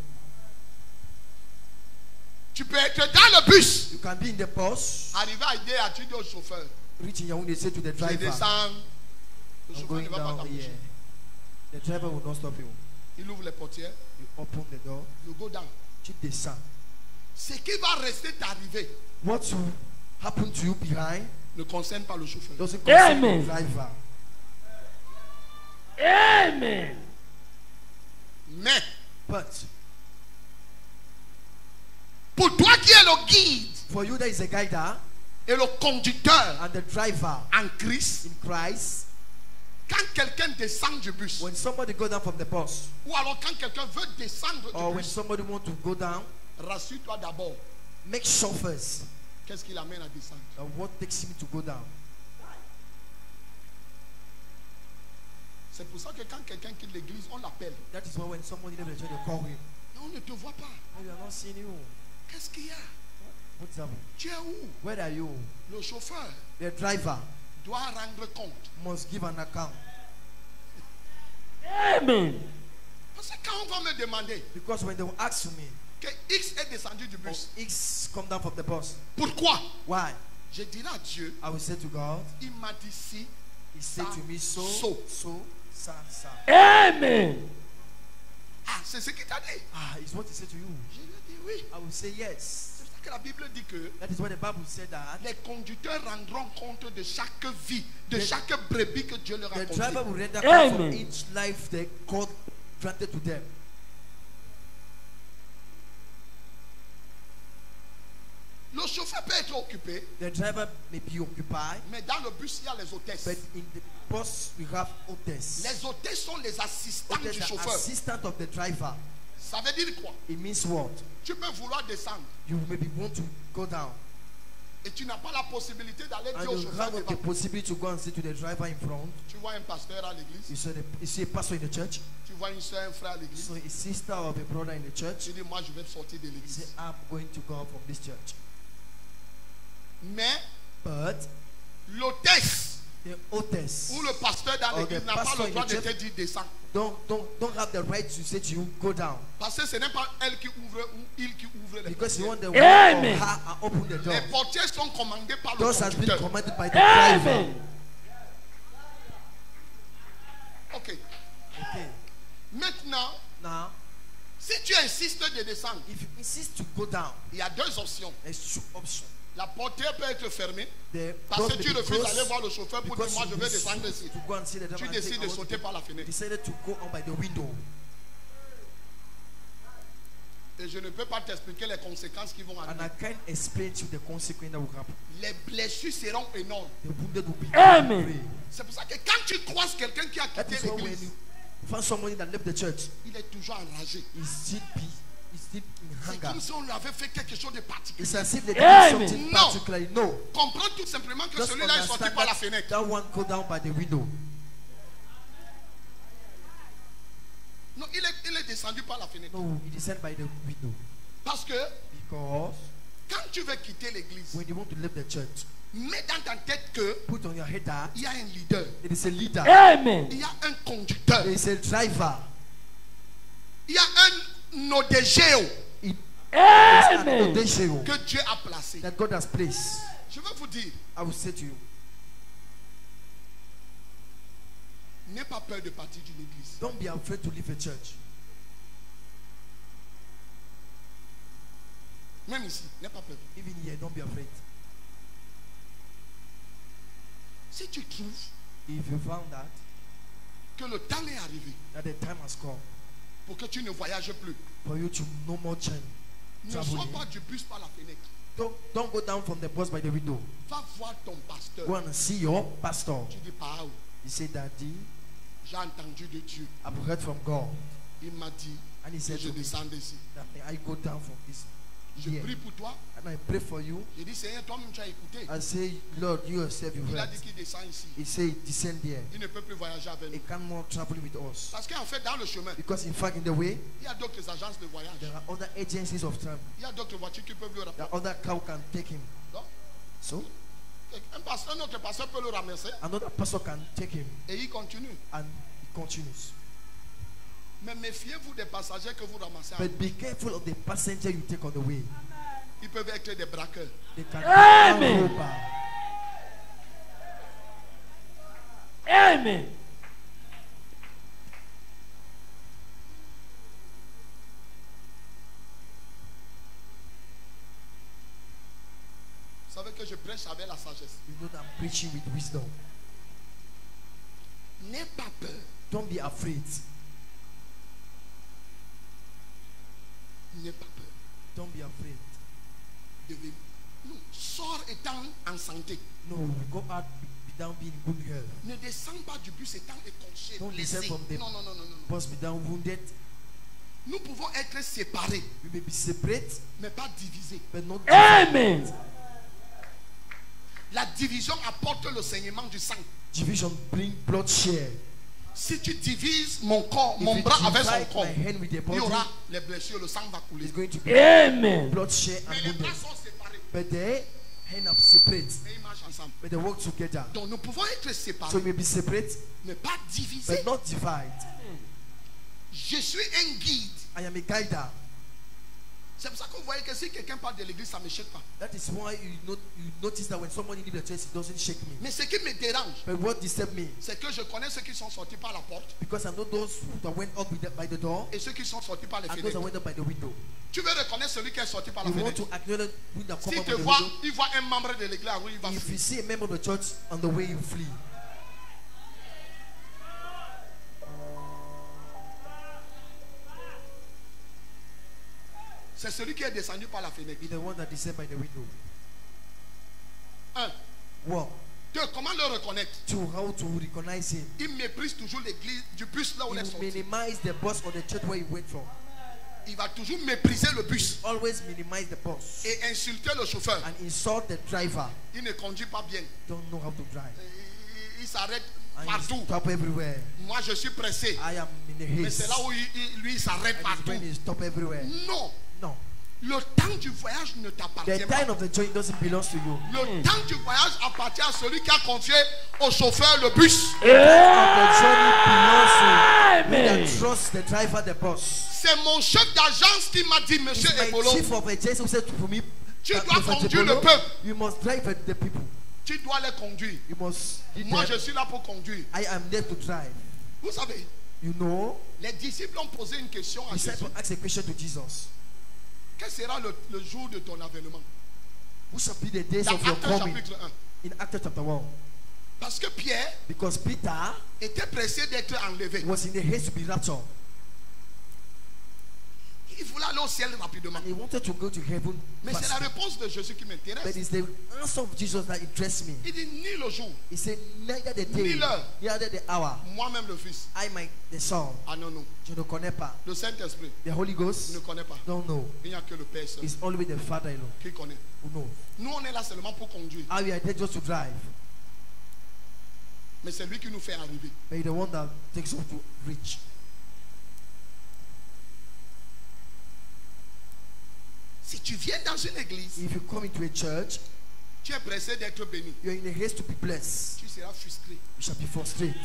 Tu peux être dans le bus, You can be in the bus, arriver à Idéa, tu dis au chauffeur, reaching Yaoundé, say to the je driver, descends. Le I'm chauffeur going ne va pas down t'embaucher. here. The driver will not stop you. Il ouvre les portières, You open the door, you go down. tu descends. Ce qui va rester t'arriver What will happen to you behind ne concerne pas le chauffeur. doesn't concern Amen. the driver. Amen. Mais But pour toi qui es le guide for you that is a guide et le conducteur and the driver en Christ, in Christ, quand quelqu'un descend du bus, when somebody go down from the bus ou alors quand quelqu'un veut descendre or du when bus, somebody want to go down, rassure-toi d'abord. make sure first Qu'est-ce qui l'amène à descendre? what takes him to go down. C'est pour ça que quand quelqu'un quitte l'église, on l'appelle. That is why when somebody leaves the church, they call him. Mais on ne te voit pas. Oh, you are not seeing you. Qu'est-ce qu'il y a? What's happening? Tu es où? Where are you? Le chauffeur The driver doit rendre compte. must give an account. Amen. Parce que quand on va me demander Because when they will ask me, que X est descendu du oh, bus, X come down from the bus, pourquoi? why? Je dirai à Dieu, I will say to God, il m'a dit si. He said to me, so, sa. Amen. Ah, c'est ce qu'il t'a dit. Ah, it's what he said to you. Je lui ai dit oui. I will say yes. C'est pour ça que la Bible dit que That is why the Bible said that les conducteurs rendront compte de chaque vie, de chaque brebis que Dieu leur a the driver conduit. will render account for Amen. each life that God granted to them. Le chauffeur peut être occupé, The driver may be occupied, mais dans le bus, il y a les hôtesses. but in the bus we have hostess. Les hôtesses sont les assistants Hostess du are chauffeur. assistant of the driver. Ça veut dire quoi? It means what? Tu peux vouloir descendre You maybe want to go down, et tu n'as pas la possibilité d'aller and dire au you chauffeur have the devant. possibility to go and say to the driver in front. Tu vois un pasteur à l'église, You see a pastor in the church, tu vois une soeur, un frère à l'église. so a sister or a brother in the church. Tu dis, moi je vais sortir de He say, l'église. I'm going to go out from this church. Mais But l'hôtesse The hostess. Ou le pasteur dans Or l'église the n'a pas pastor le in droit the de church. te dire descends. Don't have the right to say to you, go down. Parce que ce n'est pas elle qui ouvre ou il qui ouvre les Because you want portières. the one or Amen. her and open the door. Les portières sont commandées par le Those has been conducteur. commanded by the driver. Amen. Ok. Okay. Maintenant, Now, si tu insistes de descendre, if you insist to go down, il y a deux options. there's two options. La portière peut être fermée The parce door que may tu be refuses closed d'aller voir le chauffeur pour dire because moi je you vais refuse descendre ici. to go and see the driver Tu and décides take de out. sauter par la fenêtre. Decided to go on by the window. Et je ne peux pas t'expliquer les conséquences qui vont And arriver. I can't explain to you the consequence that will happen. Les blessures seront énormes. The wounded will be Amen. great. C'est pour ça que quand tu croises quelqu'un qui a That quitté is why when l'église, you find somebody that left the church, il est toujours enragé. he's still in C'est hunger. comme si on lui avait fait quelque chose de It's particulier. as if they did Amen. something No. particularly. No. Comprends tout simplement que Just celui-là est sorti understand par la that, fenêtre. that one go down by the window. Non, il est descendu par la fenêtre. No, he descended by the window. Parce que Because quand tu veux quitter l'église, when you want to leave the church, mets dans ta tête que put on your head that il y a un leader, it is a leader. Amen. il y a un conducteur, There is a driver. il y a un odégéo It Amen. is an que Dieu a placé. that God has placed. Je veux vous dire, I will say to you, n'aie pas peur de partir d'une église. don't be afraid to leave a church. Même ici, n'aie pas peur. Even here, don't be afraid. Si tu trouves If you found that que le temps est arrivé the time has come pour que tu ne voyages plus, for you to no more change, ne sors traveling, pas du bus par la fenêtre. don't go down from the bus by the window. Va voir ton pasteur. Go and see your pastor. Tu dis, pas où? He said, Daddy, J'ai entendu de Dieu. I've heard from God. Il m'a dit And he que said je to me descende ici. that I go down from this Je here. prie pour toi. And I pray for you. J'ai dit, Seigneur, toi-même tu as écouté. I say, Lord, you yourself, you Il a heard. dit qu'il descend ici. He said, descend there. Il ne peut plus voyager avec He nous. cannot travel with us. Parce qu'en fait, dans le chemin, Because in fact, in the way, il y a d'autres agences de voyage. there are other agencies of travel. Il y a d'autres voitures qui peuvent le The rapporter. other cow can take him. Donc, So, un autre pasteur peut le ramasser another pastor can take him. et il continue. And he continues. Mais méfiez-vous des passagers que vous ramassez. But be careful of the passenger you take on the way. Ils peuvent être des braqueurs. They can Amen. be robber. Amen. Vous savez que je prêche avec la sagesse. You know that I'm preaching with wisdom. N'aie pas peur. Don't be afraid. N'aie pas peur. Don't be afraid. Non, sors étant en santé. No, go out be down being in good health. Ne descends pas du bus étant écorché, Don't blessé. descend from the Non. bus be down wounded. Nous pouvons être séparés, We may be separate, mais pas divisés. but not Amen. La division apporte le saignement du sang. division. Bring bloodshed. Si tu divises mon corps, If mon you bras avec son divide corps, my hand with the il y body, aura les blessures, le sang va couler. it's going to be Amen. bloodshed Mais and les wounded. bras sont séparés, But the hand are separate, mais ils marchent ensemble. but they work together. Donc nous pouvons être So séparés, we may be separate, mais pas divisés. but not divide. Je suis un guide. I am a guider. C'est pour ça que vous voyez que si quelqu'un parle de l'église, ça ne me choque pas. That is why you notice that when somebody leaves the church, it doesn't shake me. Mais ce qui me dérange, But what disturbs me, c'est que je connais ceux qui sont sortis par la porte because I know those that went up by the door et ceux qui sont sortis par les and those that fenêtres. went up by the window. Tu veux reconnaître celui qui est sorti par la You want fenêtre. to acknowledge who that come S'il up te by the voit, window. il voit un membre de l'église, oui, il va If you fuir. see a member of the church on the way, you flee. C'est celui qui est descendu par la fenêtre. Be the one that descend by the window. Un. Well, Deux, comment le reconnaître? to how to recognize him. Il méprise toujours l'église du bus là où il est You sorti. minimize the bus or the church where he went from. Il va toujours mépriser le bus Always minimize the bus et insulter le chauffeur. and insult the driver. Il ne conduit pas bien. Don't know how to drive. Il s'arrête And he partout. stop everywhere. Moi, je suis pressé. I am in a Mais haste. c'est là où lui, il s'arrête And his partout. brain is stop everywhere. Non. No. Le temps du voyage ne t'appartient The pas. time of the journey doesn't belong to you. Le temps du voyage appartient à celui qui a confié au chauffeur le bus. The journey belongs to Amen. that trust the driver, the boss. C'est mon chef d'agence qui m'a dit, It's Monsieur my Ebolo, chief of agency who said to me, tu dois Prophet conduire le Ebolo, peuple. you must drive the people. Tu dois les conduire. You must lead Moi, je them. suis là pour conduire. I am there to drive. Vous savez, You know, les disciples ont posé une question à Jésus. disciples ask a question to Jesus. Quel sera le jour de ton avènement? Who shall be the days Dans of your Actes coming? chapitre 1. In Acts chapter 1. Parce que Pierre Because Peter était pressé d'être enlevé. was in the haste to be raptured. Il voulait aller au ciel rapidement. He wanted to go to heaven. Mais c'est la fast. réponse de Jésus qui But m'intéresse. it's the answer of Jesus that interests me. Il dit ni le jour, He said, neither the day, Ni l'heure. neither the hour. moi-même le Fils. I, the Son, Ah non, non. je ne connais pas. Le Saint-Esprit The Holy ne Ghost, connaît pas. don't know. Il n'y a que le Père seul It's only the Father alone qui connaît. who knows. Nous, on est là seulement pour conduire. How we are there just to drive. Mais c'est lui qui nous fait arriver. But he's the one that takes us to reach. Si tu viens dans une église, If you come into a church, tu es pressé d'être béni. you are in a haste to be blessed. Tu seras frustré. You shall be frustrated.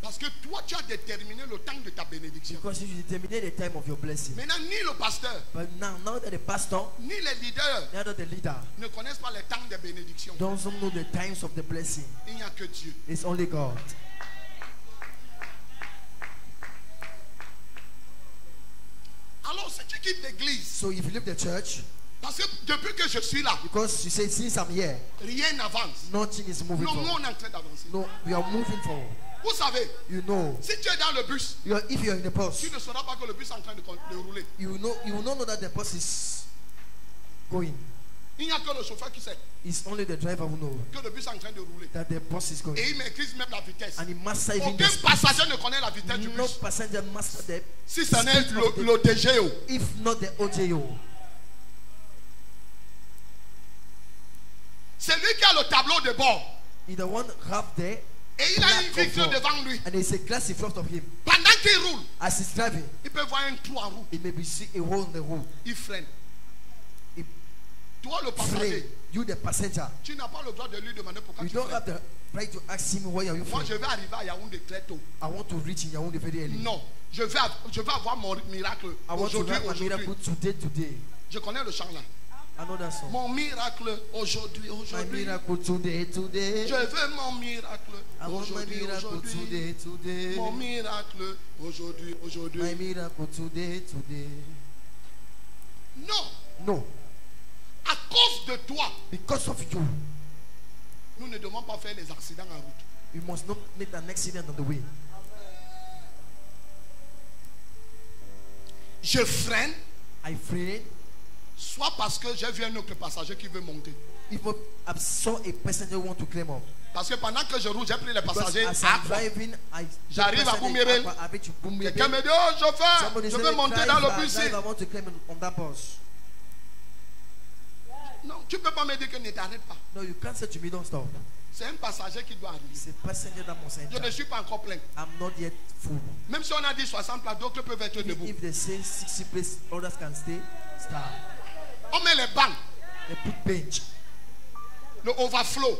Parce que toi, tu as déterminé le temps de ta bénédiction. Because you determine the time of your blessing. Maintenant, ni le pasteur, But now that the pastor, ni les leaders neither the leader, ne connaissent pas les temps de bénédiction. doesn't know the times of the blessing. Il n'y a que Dieu. It's only God. Alors, si tu quittes l'église, So if you leave the church, parce que depuis que je suis là, because you say since I'm here, rien n'avance. nothing is moving Non, nous, forward. on est en train d'avancer. No, we are moving forward. Vous savez, You know, si tu es dans le bus, if you're in the bus, tu ne sauras pas que le bus est en train de rouler. you will not know that the bus is going. Il n'y a que le chauffeur qui sait It's only the driver who knows que le bus est en train de rouler. that the bus is going. Et il maîtrise même la vitesse. And he master even Aucun the speed. passager ne connaît la vitesse du No bus. passenger master the Si ce n'est speed of the- le DGO. if not the OJO. C'est lui qui a le tableau de bord. He's the one have there, Et il a une black vitre of door. devant lui. and there's a glass in front of him. Pendant qu'il roule, As he's driving, il peut voir un trou en roue. he may be see a hole in the hole. Il freine. He Toi, le frame. passager, You the passenger. tu n'as pas le droit de lui demander pourquoi You tu don't freines. have the right to ask him why are you Moi, from. je vais arriver à Yaoundé très tôt. I want to reach in Yaoundé very early. Non, je vais avoir mon miracle I want to aujourd'hui. have a miracle today. Je connais le chant là. I know that song. Mon miracle aujourd'hui, My aujourd'hui. miracle today. Je veux mon miracle I want my aujourd'hui, miracle aujourd'hui. today. Mon miracle aujourd'hui, My aujourd'hui. miracle today. Non, No, à cause de toi, because of you, nous ne devons pas faire des accidents en route. you must not make an accident on the way. Je freine, I pray. soit parce que j'ai vu un autre passager qui veut monter. If I saw a passenger want to climb up, Parce que pendant que je roule, j'ai pris les because passagers. as à I'm quoi? driving, J'arrive à Boumirel. Quelqu'un me dit, oh chauffeur, Somebody je said, veux monter dans le driver, bus. driver, I want to climb on that bus. Non, tu ne peux pas me dire que ne t'arrête pas. No, you can't say to me, don't stop. C'est un passager qui doit arriver. It's a passenger that must Je ne enter. suis pas encore plein. I'm not yet full. Même si on a dit 60 places, d'autres peuvent être Even debout. if they say 60 places, others can stay. Start. On met les bancs, They put bench. le overflow,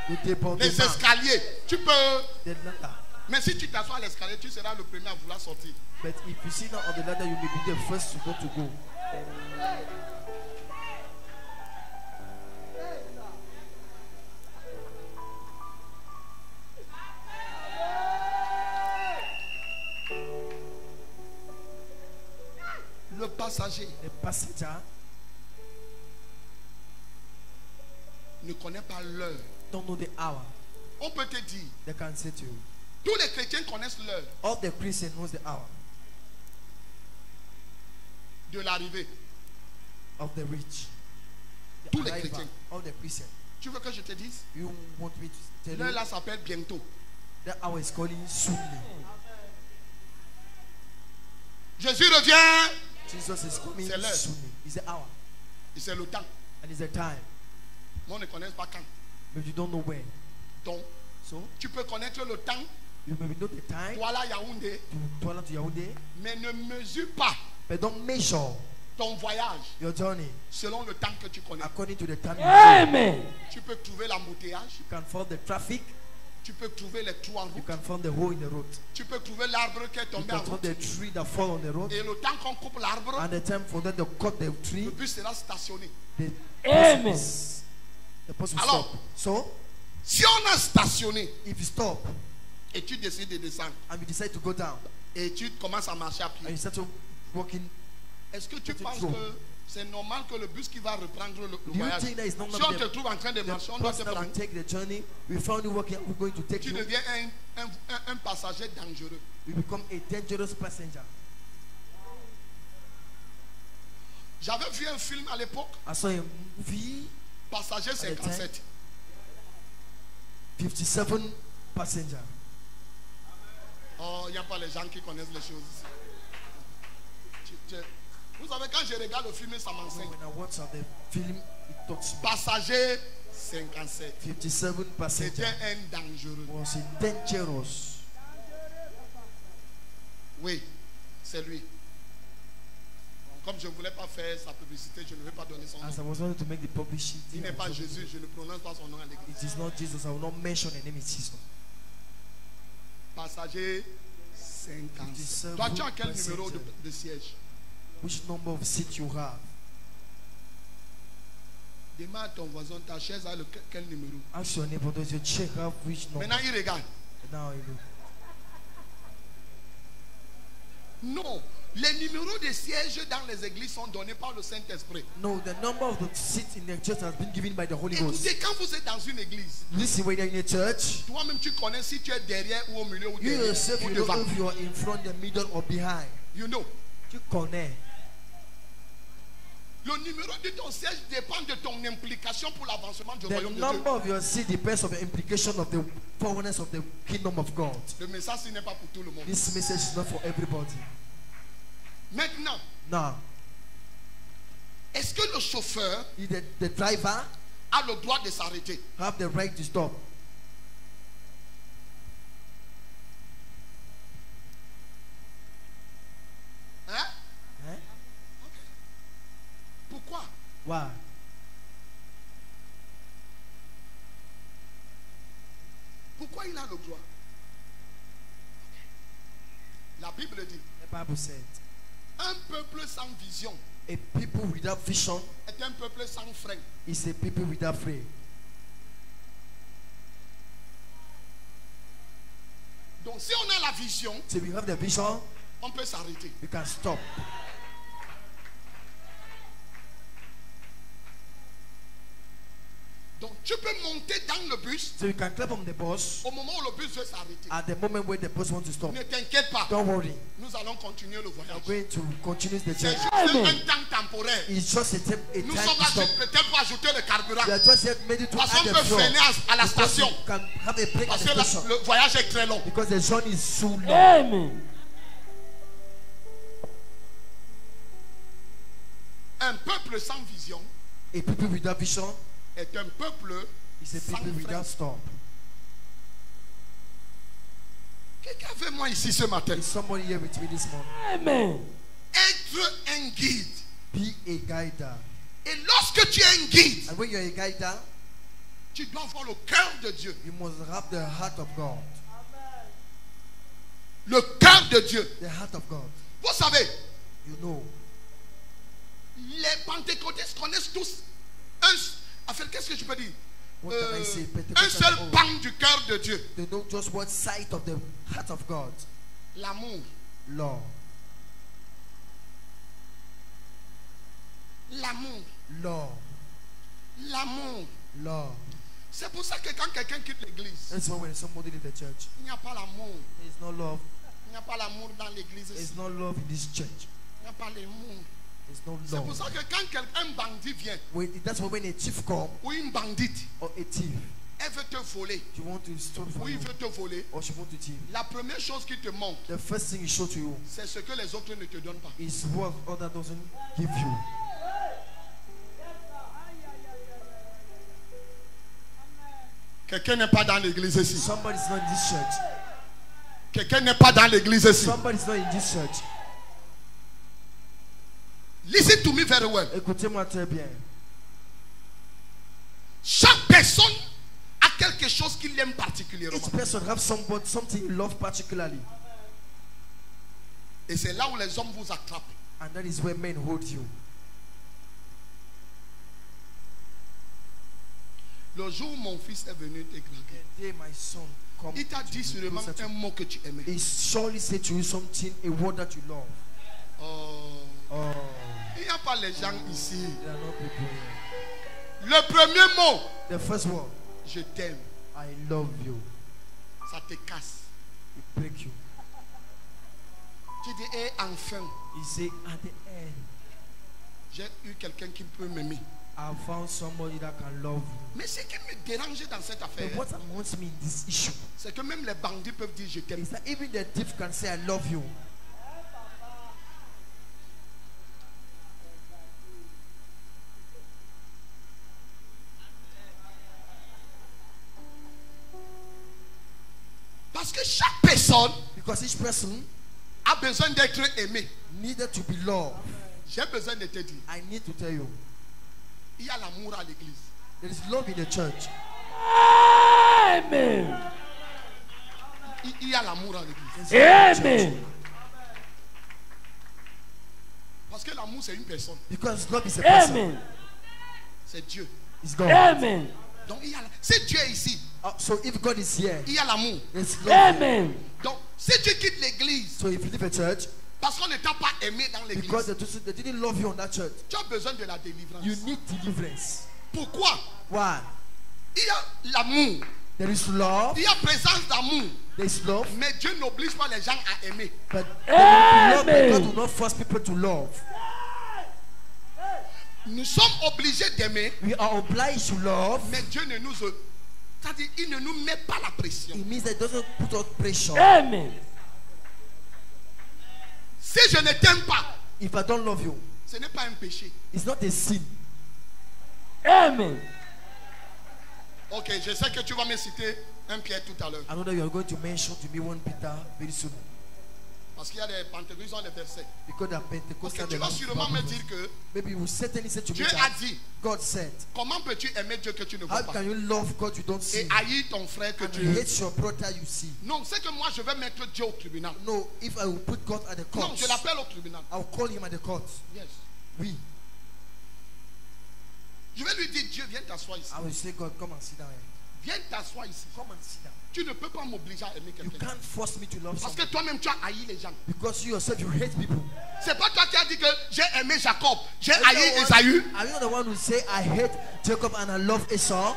The table, les the mat, escaliers. Tu peux. the ladder. Mais si tu t'assois à l'escalier, tu seras le premier à vouloir sortir. But if you sit down on the ladder, you may be the first to go. Le passager The passenger ne connaît pas l'heure. don't know the hour. On peut te dire, They can say to you, tous les chrétiens connaissent l'heure all the Christians knows the hour de l'arrivée. of the rich. The Tous les arrival chrétiens. of the Christian. Tu veux que je te dise? You want me to tell L'heure you là s'appelle bientôt. that hour is calling soonly. Jésus revient Jesus is coming C'est l'heure. soonly. It's the hour et c'est le temps. and it's the time. Mais on ne connaît pas quand. But you don't know when. Donc, So tu peux connaître le temps You may know the time Douala Yaoundé, to Douala to Yaoundé, mais ne mesure pas but don't measure ton voyage your journey selon le temps que tu connais. according to the time. Amen. Tu peux trouver l'embouteillage, You can find the traffic. tu peux trouver les trous en You route, can find the hole in the road. tu peux trouver l'arbre qui est You tombé en can find route. the tree that fall on the road. Et le temps qu'on coupe l'arbre, And the time for them to cut the tree, le bus sera stationné. the Amen. the person will Alors, stop. So, si on a stationné if you stop et tu décides de descendre and you decide to go down et tu commences à marcher à and pied, you start to walking, est-ce que tu Petit penses trou. que c'est normal que le bus qui va reprendre le do you voyage, think that it's not si on te trouve en train de the marcher, on doit te person that will prendre, take the journey, we found you walking, we're going to take tu you, deviens un passager dangereux. you become a dangerous passenger. J'avais vu un film à l'époque, I saw a movie, Passager the time. 57. 57 passenger. Oh, il n'y a pas les gens qui connaissent les choses ici. Vous savez, quand je regarde le film, ça m'enseigne. When I watch the film, it talks about Passager 57. 57 passenger. C'était un dangereux. Was a dangerous. Oui, c'est lui. Bon, comme je ne voulais pas faire sa publicité, je ne vais pas donner son As I nom. was wanting to make the publicity, Il n'est pas Jésus, je ne prononce pas son nom à l'église. it is not Jesus. I will not mention the name of Jesus. Passager 57. Toi, tu as quel numéro de siège? Which number of seats you have? Demande à ton voisin, ta chaise a quel numéro? Ask your neighbor, does your chair have which number? Maintenant, il regarde. Now you know. Non, les numéros de sièges dans les églises sont donnés par le Saint-Esprit. No, the number of the seats in the church has been given by the Holy Ghost. Écoutez, quand vous êtes dans une église, Listen, when you're in a church, toi-même tu connais si tu es derrière ou au milieu ou you derrière yourself, ou you know devant. if you are in front, the middle, or behind. You know. You connect. Le numéro de ton siège dépend de ton implication pour l'avancement du The royaume de number Dieu. of your seat depends on the implication of the forwardness of the kingdom of God. Le message ce n'est pas pour tout le monde. This message is not for everybody. Maintenant, Now, est-ce que le chauffeur the driver a le droit de s'arrêter? have the right to stop? Hein? Eh? Pourquoi? Why? Pourquoi il a le droit? La Bible dit, The Bible said, un peuple sans vision a people without vision est un peuple sans frein. is a people without faith. Donc si on a la vision, So if you have the vision, on peut s'arrêter. you can stop. Donc tu peux monter dans le bus So you can clap on the bus au moment où le bus veut s'arrêter. at the moment when the bus wants to stop. Ne t'inquiète pas, Don't worry. nous allons continuer le We're voyage. going to continue the C'est journey. juste un temps temporaire. It's just a time Nous to sommes là stop. peut-être pour ajouter le carburant. We are just yet ready to Parce add qu'on the peut fuel. freiner à la Because station. you can have a break at Parce the que station. le voyage est très long. Because the journey is so long. Amen. Un peuple sans vision A people without vision est un peuple is a sans people frein. without stop. Quelqu'un veut moi ici ce matin. Is somebody here with me this morning? Amen. Être un guide. Be a guider. Et lorsque tu es un guide, And when you're a guider, tu dois avoir le cœur de Dieu. you must have the heart of God. Le cœur de Dieu. The heart of God. Vous savez, You know. les pentecôtistes connaissent tous qu'est-ce que je peux dire? What can I say? Un Pentecostal seul all. pan du cœur de Dieu. They know just one side of the heart of God. L'amour. Love. L'amour. Love. L'amour. Love. C'est pour ça que quand quelqu'un quitte l'église, That's why when somebody leaves the church, il n'y a pas l'amour. there is no love. Il n'y a pas l'amour dans l'église. There ici. is no love in this church. Il n'y a pas l'amour. There's no C'est pour love. ça que quand un bandit vient, That's why when a thief comes ou une bandite, or a thief, elle veut te voler, you want to steal ou from il you, veut te voler, or she wants to thief, la première chose qu'il te montre, the first thing he shows to you c'est ce que les autres ne te donnent pas. is what other doesn't give you. Quelqu'un n'est pas dans l'église ici. Somebody's not in this church. Quelqu'un n'est pas dans l'église ici. Somebody's not in this church. Listen to me very well. Écoutez-moi très bien. Chaque personne a quelque chose qu'il aime particulièrement. Each person have something you love particularly. Et c'est là où les hommes vous attrapent. And that is where men hold you. Le jour où mon fils est venu te draguer, The day my son come, il t'a dit seulement un mot que tu aimais. he surely said to you something, a word that you love. Oh. Il n'y a pas les gens ici. There are no people here. Le premier mot, The first word, je t'aime. I love you. Ça te casse. It break you. Tu dis, eh, enfin, He say, at the end, j'ai eu quelqu'un qui peut m'aimer. I found somebody that can love you. Mais ce qui me dérange dans cette affaire, But what amounts me in this issue c'est que même les bandits peuvent dire je t'aime. is that even the thief can say, I love you. Parce que chaque personne Because each person a besoin d'être aimé. needed to be loved. J'ai besoin de te dire, I need to tell you, il y a l'amour à l'église. there is love in the church. Amen. Il y a l'amour à l'église. There's love in the Amen. church. Parce que l'amour c'est une personne. Because love is a person. Amen. C'est Dieu. It's God. Amen. Donc il y a c'est Dieu est ici. So if God is here, Il y a l'amour. there's love. Here. Amen. Donc si tu quittes l'église So if you leave a church, parce qu'on ne t'a pas aimé dans because l'église, they didn't love you on that church, tu as besoin de la délivrance. you need deliverance. Pourquoi? Why? Il y a l'amour. There is love. Il y a présence d'amour. There is love. Mais Dieu n'oblige pas les gens à aimer. But there will be love, but Amen. God will not force people to love. Nous sommes obligés d'aimer, We are obliged to love. mais Dieu ne nous... C'est-à-dire, il ne nous met pas la pression. It means that it doesn't put out pressure. Amen. Si je ne t'aime pas, If I don't love you, ce n'est pas un péché. it's not a sin. Amen. Ok, je sais que tu vas me citer un Pierre tout à l'heure. I know that you are going to mention to me 1 Peter very soon. Parce qu'il y a des pentecôtistes, ils ont des versets. Because they are Ok, Pentecostal. tu vas sûrement me dire que Maybe you will certainly say to me Dieu a that dit, God said, comment peux-tu aimer Dieu que tu ne vois how pas? can you love God you don't see Et haïr ton frère que and tu... hate your brother you see? Non, c'est que moi je vais mettre Dieu au tribunal. No, if I will put God at the Non, court, je l'appelle au tribunal. I will call him at the court. Yes. Oui. Je vais lui dire, Dieu, viens t'asseoir ici. I will say, God, come and sit down here. Viens t'asseoir ici. Come and sit down. Tu ne peux pas m'obliger à aimer You quelqu'un. can't force me to love Parce someone. que toi-même tu as haï les gens. Because you yourself, you hate people. C'est pas toi qui as dit que j'ai aimé Jacob, j'ai Are you haï the one- Esaü. Are you the one who say, I hate Jacob and I love Esau?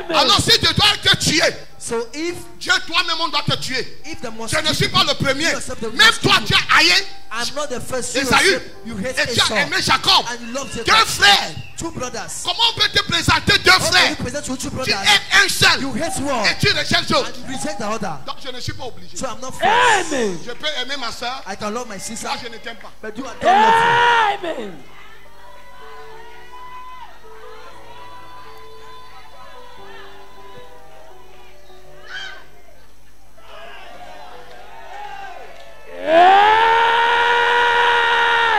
Amen. Alors si tu dois te tuer, So if Dieu toi-même on doit te tuer. the Je mosquito, ne suis pas le premier. you yourself the Même toi mosquito, tu as haï I'm not the first. You Esaü yourself, you hate et tu Esau. as aimé Jacob. And you love Jacob. Deux frères. Two brothers. Comment on peut te présenter deux How can frères? you present your two Tu brothers? aimes un seul You hate one et tu recherches l'autre. and you reject the other. Donc je ne suis pas obligé. So I'm not forced. Amen. Je peux aimer ma soeur, I can love my sister, moi je ne t'aime pas. but you don't love Amen.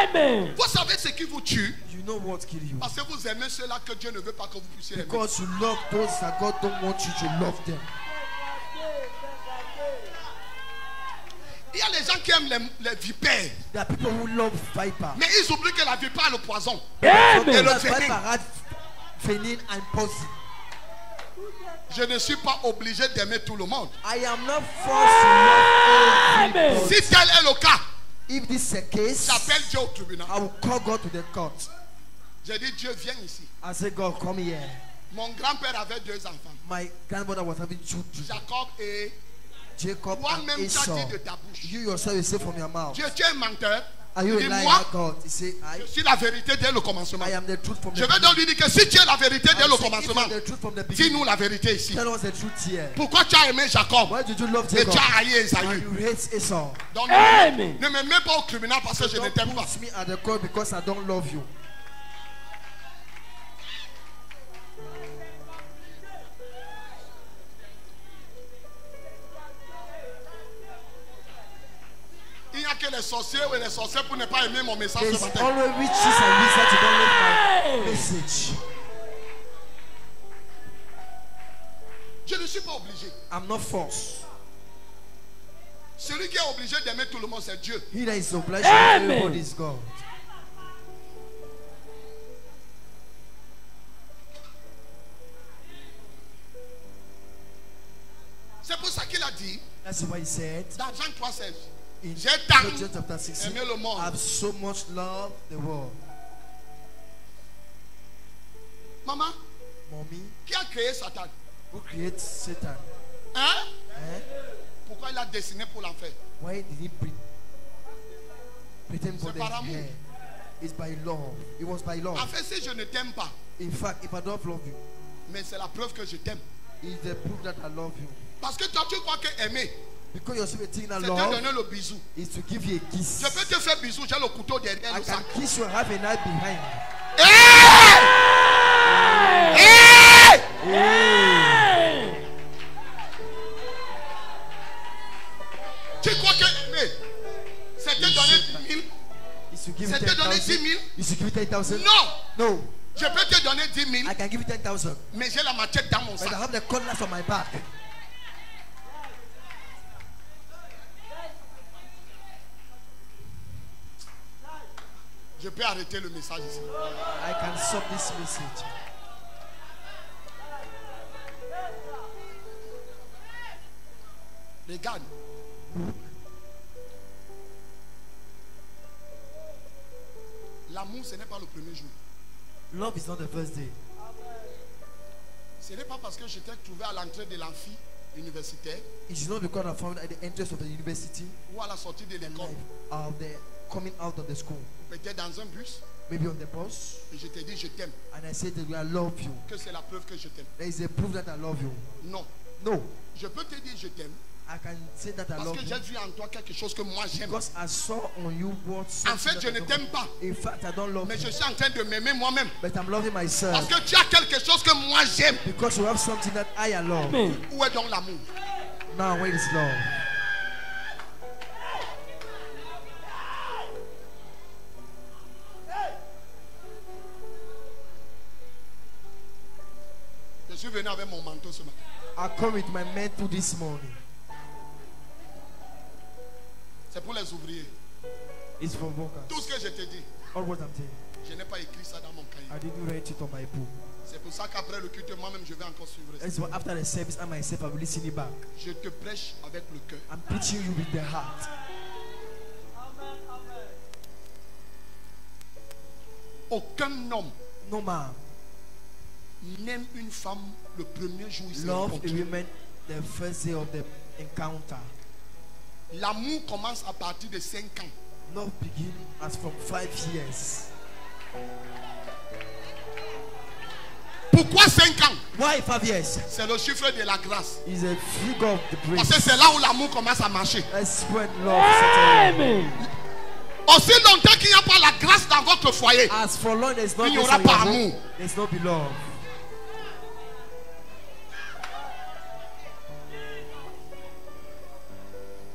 Amen. Vous savez ce qui vous tue? you. You know what kill you. Parce que vous aimez ceux-là que Dieu ne veut pas que vous puissiez aimer. Because you love those that God don't want you to love them. Il y a les gens qui aiment les vipères. There are people who love viper. Mais ils oublient que la vipère a le poison. Amen. Et le That viper venin. had venin and poison. Je ne suis pas obligé d'aimer tout le monde. I am not forced to love Amen. everybody. Si tel est le cas, If this is a case, j'appelle Dieu au tribunal. I will call God to the court. J'ai dit, Dieu, viens ici. I say, God, come here. Mon grand-père avait deux enfants, My grandmother was having two children, Jacob et... Jacob and Toi-même, tu as Esau. dit de ta bouche. You yourself, you say from your mouth. Dieu, tu es un menteur. Are you Il a dit, liar, moi, God? He say, je suis la vérité dès le commencement. I am the truth from the Je vais donc lui dire que si tu es la vérité dès I le say, if commencement, you are the truth from the beginning, dis-nous la vérité ici. tell us the truth here. Pourquoi tu as aimé Jacob Why did you love et Jacob tu as haï and Esaü? you hate Esau? Donc Amen. ne me mets pas au tribunal parce que je ne Don't t'aime pas. put me at the court because I don't love you. les sorciers et les sorcières pour ne pas aimer mon message ce There's matin. always witches and wizards who don't like my message. Je ne suis pas obligé. I'm not forced. Celui qui est obligé d'aimer tout le monde, c'est Dieu. He that is obliged to everybody is God. C'est pour ça qu'il a dit, That's why he said dans Jean 3,16, in j'ai tant John chapter 16, aimé le monde. I've so much loved the world. Maman, Mommy, qui a créé Satan? who creates Satan? Hein? Eh? Pourquoi il a dessiné pour l'enfer? Why did he pretend for C'est the par amour. hair? It's by love. It was by love. En fait, si je ne t'aime pas, In fact, if I don't love you, mais c'est la preuve que je t'aime. it's the proof that I love you. Parce que toi, tu crois que aimer, Because you're still thinking that c'est te love donner le bisou. is to give you a kiss. Je peux te faire bisou, j'ai le couteau derrière I le can sac. kiss you and have a knife behind. Tu crois que aimer, c'est te donner 10 000? Is to give you C'est te donner 10 10,000. 000? Is to give you 10,000. Non! No. Je peux te donner 10 000, I can give you 10,000. mais j'ai la machette dans mon But I sac. have the cutlass on my back. Je peux arrêter le message ici. I can stop this message. Regarde. L'amour, ce n'est pas le premier jour. Love is not the first day. Ce n'est pas parce que je t'ai trouvé à l'entrée de l'amphi universitaire It is not because I found at the entrance of the university ou à la sortie de l'école, of the coming out of the school, peut-être dans un bus, maybe on the bus, et je t'ai dit je t'aime, and I said that I love you. que c'est la preuve que je t'aime. There is a proof that I love you. Non. No, Je peux te dire je t'aime I can say that I parce love que you j'ai vu en toi quelque chose que moi j'aime. because I saw on you what. En fait, je ne t'aime pas, In fact, I don't love mais je you, suis en train de m'aimer moi-même. but I'm loving Parce myself que tu as quelque chose que moi j'aime. because you have something that I love. Où est donc l'amour? Now, where is love? Je suis venu avec mon manteau ce matin. I come with my mantle this morning. C'est pour les ouvriers. It's for Tout workers. ce que je te dis, All what I'm saying. je n'ai pas écrit ça dans mon cahier. I didn't write it on my book. C'est pour ça qu'après le culte, moi-même, je vais encore suivre ça. That's why after the service, I myself, I will listen it back. Je te prêche avec le cœur. I'm preaching you with the heart. Aucun homme No man n'aime une femme le premier jour où il se love a rencontre. woman the first day of the encounter. L'amour commence à partir de 5 ans. Love begins as from 5 years. Pourquoi 5 ans? Why 5 years? C'est le chiffre de la grâce. Is a figure of the Parce que grace. c'est là où l'amour commence à marcher. That's when love settles. Amen. Aussi longtemps qu'il n'y a pas la grâce dans votre foyer, As for long there's no il n'y grace aura in pas your home, amour. there's no be love.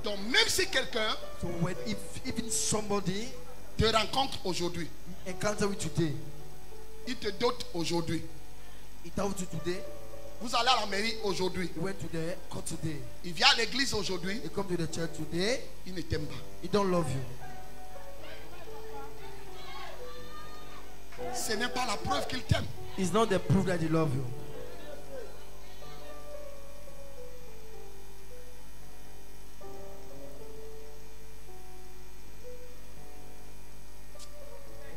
Donc même si quelqu'un So when if even somebody te rencontre aujourd'hui, encounter with today, il te dote aujourd'hui, he told you today, vous allez à la mairie aujourd'hui, he went to the court today, il vient à l'église aujourd'hui, he come to the church today, il ne t'aime pas. he don't love you. Ce n'est pas la preuve qu'il t'aime. It's not the proof that he love you.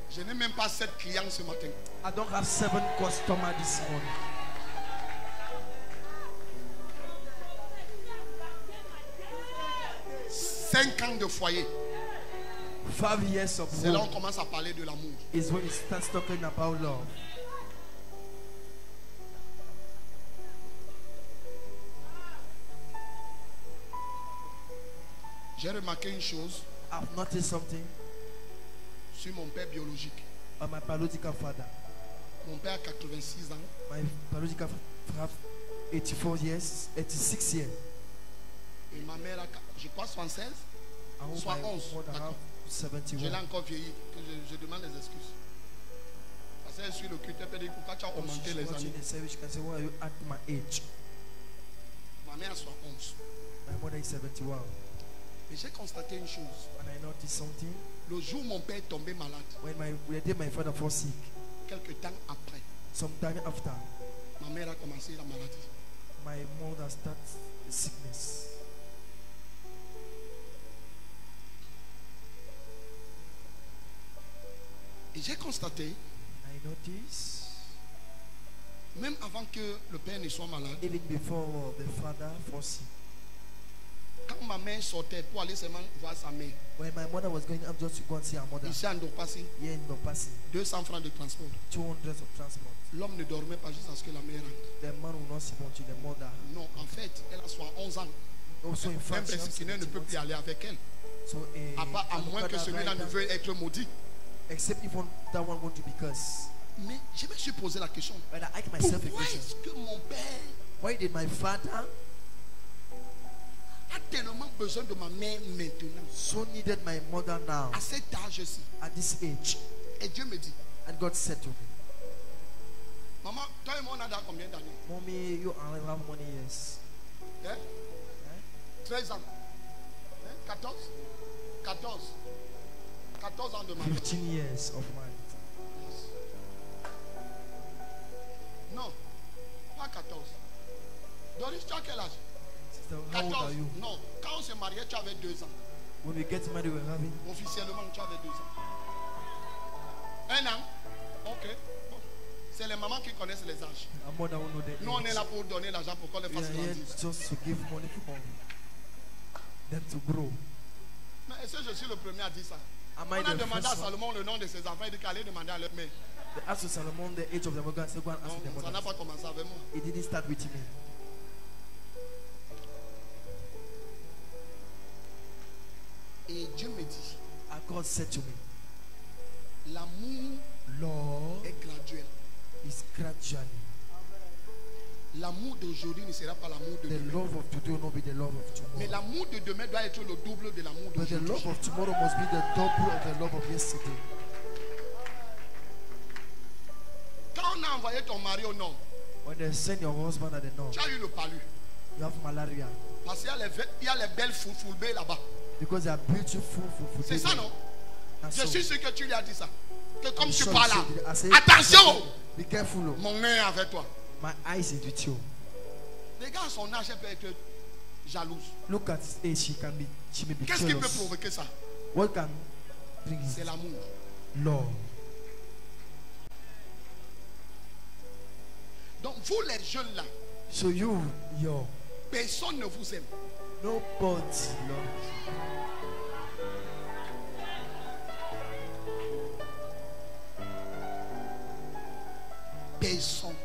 Je n'ai même pas 7 clients ce matin. I don't have 7 customers this morning. Cinq ans de foyer. 5 years of C'est là où on work commence à parler de l'amour. is when he starts talking about love. J'ai remarqué une chose I've noticed something sur mon père biologique. by my biological father. Mon père a 86 ans. My biological father have 86 years. Et ma mère a, je crois, 76. Soit 11. D'accord. Je l'ai encore vieilli. Je demande des excuses. Parce que je suis le culte. Elle peut dire pourquoi tu as augmenté les années. Ma mère soit 11. My mother is 71. Et j'ai constaté une chose. And I noticed something. Le jour où mon père est tombé malade, when my father fall sick, quelques temps après, some time after, ma mère a commencé la maladie. My mother started the sickness. Et j'ai constaté, I noticed, même avant que le père ne soit malade, even before the father fall sick, quand ma mère sortait pour aller seulement voir sa mère, when my mother was going up just to go and see her mother, ici à Ndopassi, here in Ndopassi, 200 francs de transport. 200 of transport. L'homme ne dormait pas jusqu'à ce que la mère rentre. The man will not sleep until the mother. Non, en fait, elle a soit 11 ans. Also in fact, même Persécuteur ne peut plus aller avec elle. So, à moins que celui-là ne veuille être maudit. Except if that one want to be cursed. Mais je me suis posé la question. Pourquoi est-ce que mon père, why did my father a tellement besoin de ma mère maintenant? So needed my mother now. À cet âge-ci. At this age. Et Dieu me dit. And God said to me. Maman, toi et moi on a dans combien d'années? Mommy, you only have many years. Yeah? 13 ans. 14? 14 ans de mariage. 15 years of marriage. Non, pas 14. Doris, tu as quel âge? Sister, how old are you? Non, quand on se mariait, tu avais 2 ans. When we get married, we're having. Officiellement, tu avais 2 ans. 1 an? Ok. Bon. C'est les mamans qui connaissent les âges. Nous, on est là pour donner l'argent pour qu'on les fasse grandir. Just to give money for them to grow. Mais est-ce que je suis le premier à dire ça? On a demandé à Salomon le nom de ses enfants. Il dit qu'il allait demander à leur mère. They asked Solomon the age of the mother. Say, go and ask the mother. Ça n'a pas commencé avec moi. It didn't start with me. Et Dieu me dit. And God said to me, l'amour Lord est graduel. Is gradually. L'amour d'aujourd'hui ne sera pas l'amour de demain. The love of today will not be the love of tomorrow. Mais l'amour de demain doit être le double de l'amour d'aujourd'hui. But the love of tomorrow must be the double of the love of yesterday. Quand on a envoyé ton mari au nord, when they send your husband at the north, tu as eu le palu. You have malaria. Parce qu'il y a les belles foulbées là-bas. Because they are beautiful. C'est ça, non? Je suis sûr que tu lui as dit ça. Que comme tu sure parles là, attention! Be careful. Mon nez est avec toi. My eyes is with you. Les gars, son âge peut être jalouse. Look at his age, she may be Qu'est-ce qui peut provoquer ça? What can bring it? C'est l'amour. Love. Donc vous les jeunes là, so you, personne ne vous aime. Nobody loves you. Personne.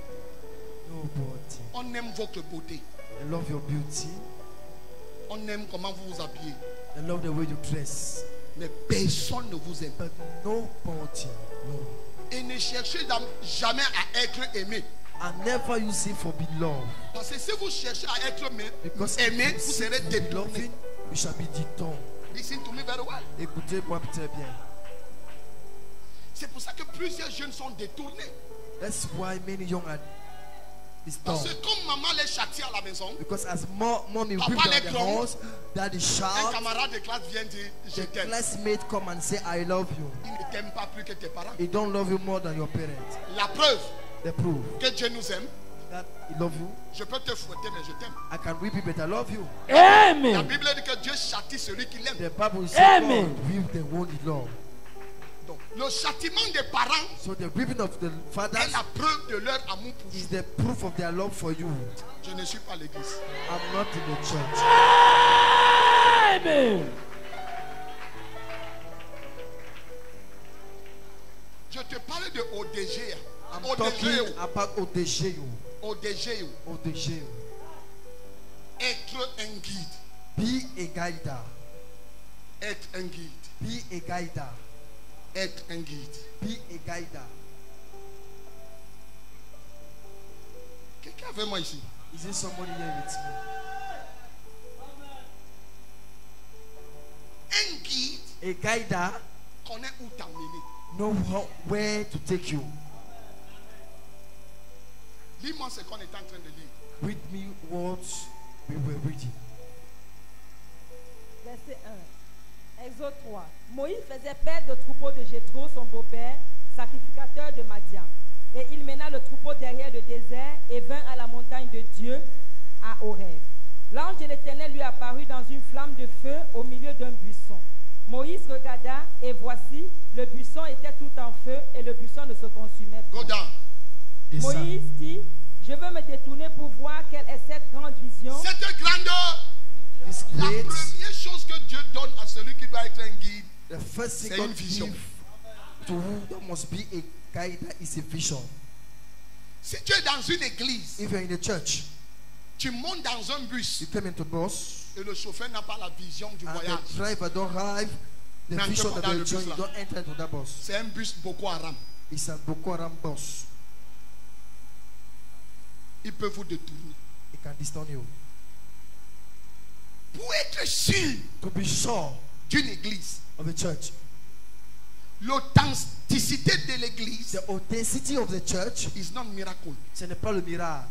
Nobody. On aime votre beauté. I love your beauty. On aime comment vous vous habillez. I love the way you dress. Mais personne ne vous aime. But nobody. No. Et ne cherchez jamais à être aimé. And never you seek for be loved. Parce que si vous cherchez à être aimé, vous serez détourné. You shall be détourné. Listen to me very well. Écoutez-moi très bien. C'est pour ça que plusieurs jeunes sont détournés. That's why many young are Parce que comme maman les châtie à la maison, because as mommy whip down the house, daddy shout. Un camarade de classe vient dire je t'aime. The classmate come and say I love you. Il ne t'aime pas plus que tes parents. He don't love you more than your parents. La preuve. The proof. Que Dieu nous aime. That he love you. Je peux te fouetter mais je t'aime. I can whip you but I love you. Amen. La Bible dit que Dieu châtie celui qui l'aime. The Bible says God whip the one he love. Donc, le châtiment des parents of the fathers est la preuve de leur amour pour vous. Is the proof of their love for you. Je ne suis pas à l'église. I'm not in the church. Amen. Je te parle de ODG. I'm talking about ODG. ODG. ODG. Être un guide. Be a guide. Être un guide. Be a guide. Être un guide. Be a guide. Quelqu'un avec moi ici? Is there somebody here with me? Un A guider connaît où t'amener. know where to take you. Lis-moi ce qu'on est en train de lire. Read me what we were reading. Verset 1. Exode 3. Moïse faisait perdre le troupeau de Jéthro, son beau-père, sacrificateur de Madian. Et il mena le troupeau derrière le désert et vint à la montagne de Dieu, à Horeb. L'ange de l'Éternel lui apparut dans une flamme de feu au milieu d'un buisson. Moïse regarda et voici, le buisson était tout en feu et le buisson ne se consumait Go pas. down. Moïse dit, je veux me détourner pour voir quelle est cette grande vision. Cette grandeur. This La great, première chose que Dieu donne à celui qui doit être un guide, the first thing c'est God une vision. gives to who there must be a guider is a vision. Si tu es dans une église, If you're in the church, tu montes dans un bus you come into bus et le chauffeur n'a pas la vision du and voyage. the driver don't have the N'entre vision pas that dans the le journey, bus là. don't enter into that bus. C'est un bus Boko Haram. It's a Boko Haram bus. Il peut vous détourner. It can distort you. Pour être sûr To be sure d'une église, of the church, l'authenticité de l'église the authenticity of the church, is not miracle. ce n'est pas le miracle.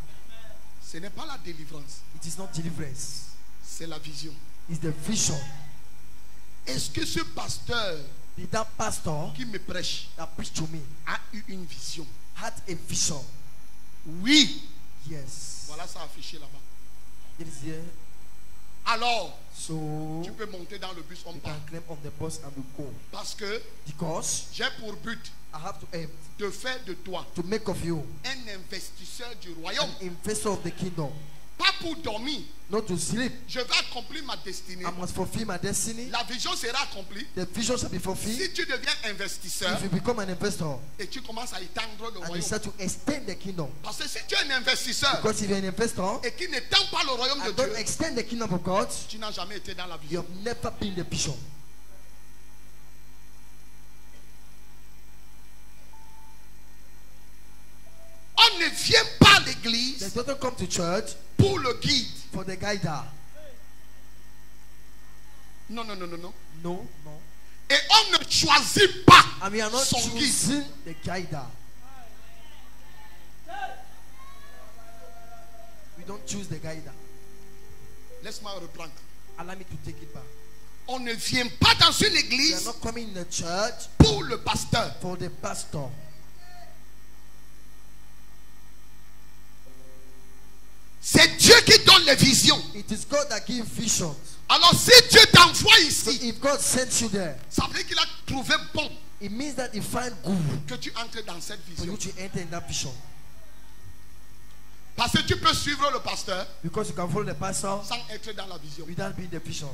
Ce n'est pas la délivrance, It is not deliverance. c'est la vision. It's the vision. Est-ce que ce pasteur Did that pastor qui me prêche that preached to me a eu une vision? had a vision? Oui. Yes. Voilà ça affiché là-bas. It is there. Alors, So tu peux monter dans le bus, on you part. can climb on the bus and we go. Parce que Because j'ai pour but I have to aim de faire de toi to make of you un investisseur du an royaume. investor of the kingdom. Pas pour dormir. Not to sleep. Je vais accomplir ma destinée. I must fulfill my destiny. La vision sera accomplie. The vision shall be fulfilled. Si tu deviens investisseur If you become an investor et tu commences à étendre le and you royaume. start to extend the kingdom. Parce que si tu es un investisseur Because if you're an investor et qui n'étend pas le royaume de and don't Dieu, extend the kingdom of God, tu n'as jamais été dans la you vision. have never been the vision. On ne vient pas à l'église They don't come to church pour le guide. for the guider. Non. No, no. Et on ne choisit pas And we are not son guide. choosing the guider. We don't choose the guider. Laisse-moi reprendre. Allow me to take it back. On ne vient pas dans une We are église not coming in the church pour le pasteur. for the pastor. C'est Dieu qui donne les visions. It is God that gives visions. Alors si Dieu t'envoie So ici, if God sends you there, ça veut dire qu'il a trouvé bon it means that He find good que tu entres dans cette for you vision. to enter in that vision. Parce que tu peux suivre le pasteur Because you can follow the pastor sans être dans la vision. without being the vision.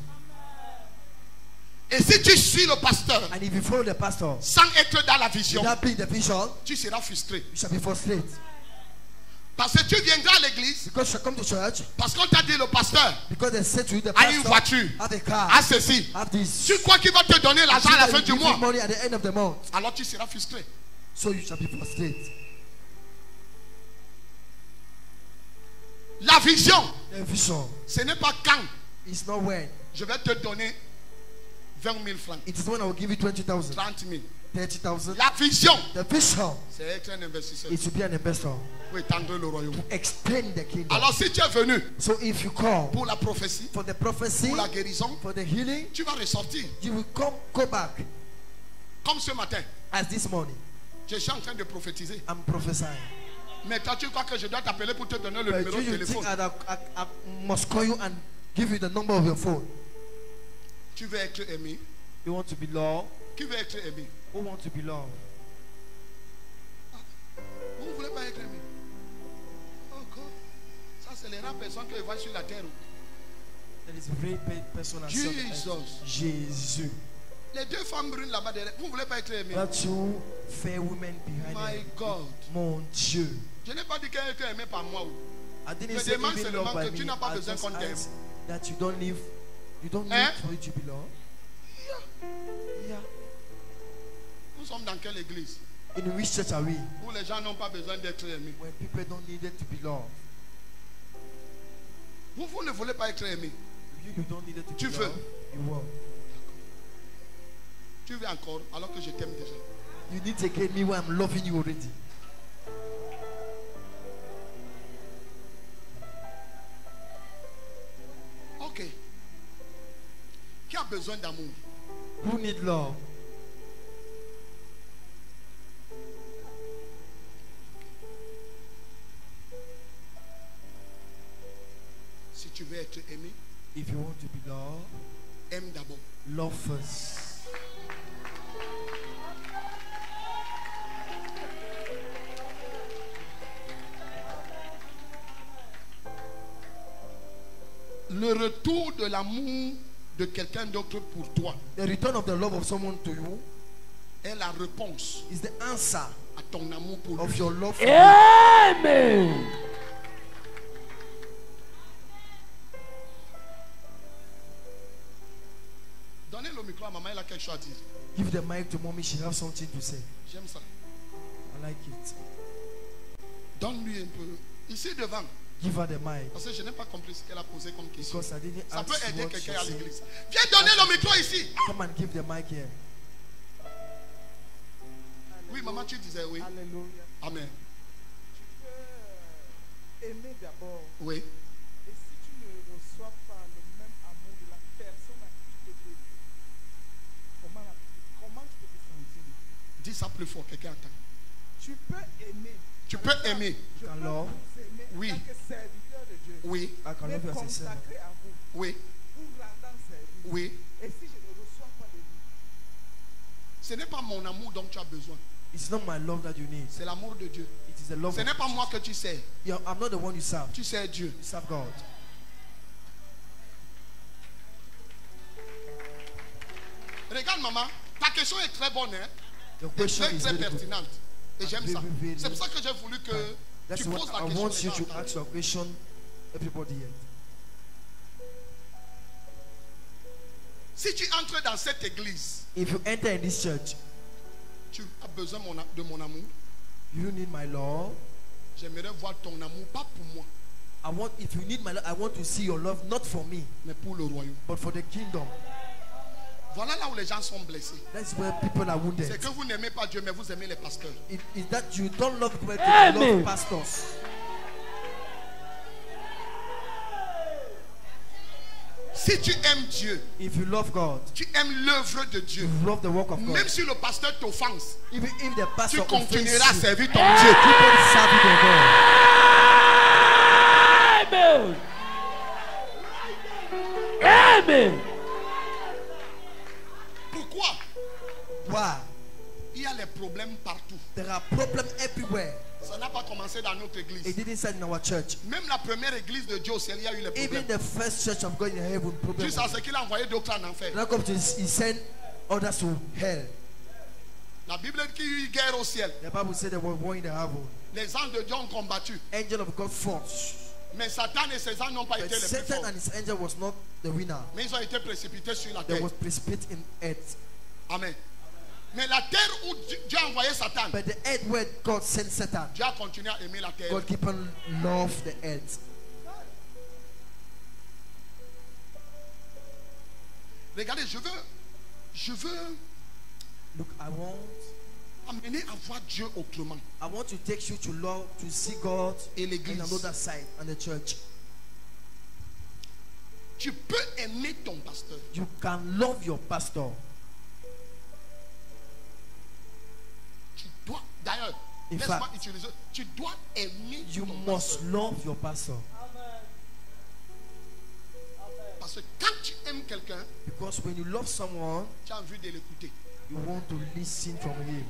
Et si tu suis le pasteur And if you follow the pastor sans être dans la vision, without being the vision, tu seras frustré. you shall be frustrated. Parce que tu viendras à l'église Because you shall come to church parce qu'on t'a dit le pasteur because they said to you the a une pastor voiture, have a car, a ceci. have this. Tu crois qu'il va te donner l'argent à la fin du Give you mois? money at the end of the month. Alors tu seras frustré. So you shall be frustrated. La vision, The vision ce n'est pas quand is not when. je vais te donner 20 000 francs, It is when I will give you 20,000, 30 000. 30,000. La vision, The vision c'est être un investisseur. is to be an investor, Pour étendre le royaume. extend the kingdom. Alors si tu es venu So if you come pour la prophétie, for the prophecy, pour la guérison, for the healing, tu vas ressortir. you will go back Comme ce matin, as this morning. je suis en train de prophétiser. I'm prophesying. Mais toi, tu crois que je dois t'appeler pour te donner le But numéro de you téléphone? think I must call you and give you the number of your phone? Tu veux être aimé? You want to be loved? Qui veut être aimé? Who want to be loved? Vous ne voulez pas être aimé? Oh God. Ça, c'est les rares personnes que je vois sur la terre. That is a very person. Jesus. Jésus. Les deux femmes brunes là-bas derrière. Vous ne voulez pas être aimé? That two fair women behind My them. God. Mon Dieu. Je n'ai pas dit qu'elle était aimée par moi. I didn't Je say demande even seulement loved que by tu me. n'as pas I besoin just qu'on t'aime. ask that you don't need Hein? for you to be loved. Yeah. Nous sommes dans quelle église? In which church are we? Où les gens n'ont pas besoin d'être aimés. When people don't need it to be loved. Vous ne voulez pas être aimé. You don't need it to Tu be veux. loved. You will. Tu veux encore alors que je t'aime déjà. You need to get me when I'm loving you already. Ok. Qui a besoin d'amour? Who need love? Si tu veux être aimé, if you want to be loved, aime d'abord. Love first. Le retour de l'amour de quelqu'un d'autre pour toi, the return of the love of someone to you, est la réponse is the answer à ton amour pour lui. of your love for Amen. Donnez le micro à maman, elle a quelque chose à dire. Give the mic to mommy, she has something to say. J'aime ça. I like it. Donne-lui un peu. Ici devant. Give her the mic. Parce que je n'ai pas compris ce qu'elle a posé comme question. Because I didn't Ça ask peut aider what quelqu'un she à said. l'église. Viens donner le micro ici. Come and give the mic here. Oui, maman, tu disais oui. Alléluia. Amen. Tu peux aimer d'abord. Oui. Et si tu ne reçois pas le même amour de la personne à qui tu te dédies, comment tu peux te sentir? Dis ça plus fort, quelqu'un attend. Tu peux aimer. Tu peux aimer. Je can peux love. vous aimer Oui. en tant que serviteur de Dieu. Oui. I can Mais love you as a servant. consacré à vous. Oui. Vous rendant service. Oui. Et si je ne reçois pas de vous, Ce n'est pas mon amour dont tu as besoin. It's not my love that you need. C'est l'amour de Dieu. It is the love Ce of n'est pas moi que tu sers. Yeah, I'm not the one you serve. Tu sers Dieu. You serve God. Regarde, maman. Ta question est très bonne. Hein? The Et question très, is très very good. pertinente. Et j'aime ça. Very, very C'est pour ça que j'ai voulu que That's tu what poses la I question. want les you gens to entendent. ask your question. Everybody here. Si tu entres dans cette église, If you enter in this church, tu as besoin de mon amour. you need my love. J'aimerais voir ton amour, pas pour moi, If you need my love, I want to see your love not for me, mais pour le royaume. but for the kingdom. Voilà là où les gens sont blessés. That's where people are C'est wounded. que vous n'aimez pas Dieu, mais vous aimez les pasteurs. Is that you don't love people, you Amen. love pastors. Si tu aimes Dieu, If you love God, tu aimes l'œuvre de Dieu. you love the work of God. Même si le pasteur t'offense, Even if the tu pastor offends you, continueras à keep servir ton on Dieu. serving your God. Amen. Amen. Pourquoi? Why? Il y a les problèmes partout. There are problems everywhere. Ça n'a pas commencé dans notre It église. didn't start in our church. Même la première église de Dieu au ciel, il y a eu les Even problèmes. the first church of God in heaven, problem. Jusqu'à ce qu'il a envoyé d'autres en enfer. Now come to he sent others to hell. La Bible dit qu'il y a eu guerre au ciel. The Bible said there was war in the heaven. Les anges de Dieu ont combattu. Angel of God fought. Mais Satan et ses anges n'ont pas But été les plus Satan forts. and his angel was not the winner. Mais ils ont été précipités sur la They terre. was precipitated in earth. Amen. Mais la terre où Dieu a envoyé Satan, But the earth where God sent Satan, Dieu a continué à aimer la terre. God keep on love the earth. Regardez, je veux Look, I amener à voir Dieu autrement. want to take you to love, to see God Et in l'église. another side and the church. Tu peux aimer ton pasteur. You can love your pastor. Tu dois, d'ailleurs, In laisse-moi fact, utiliser. Tu dois aimer You ton must pasteur. love your pastor. Parce que quand tu aimes quelqu'un, Because when you love someone, tu as envie de l'écouter. you want to listen from him.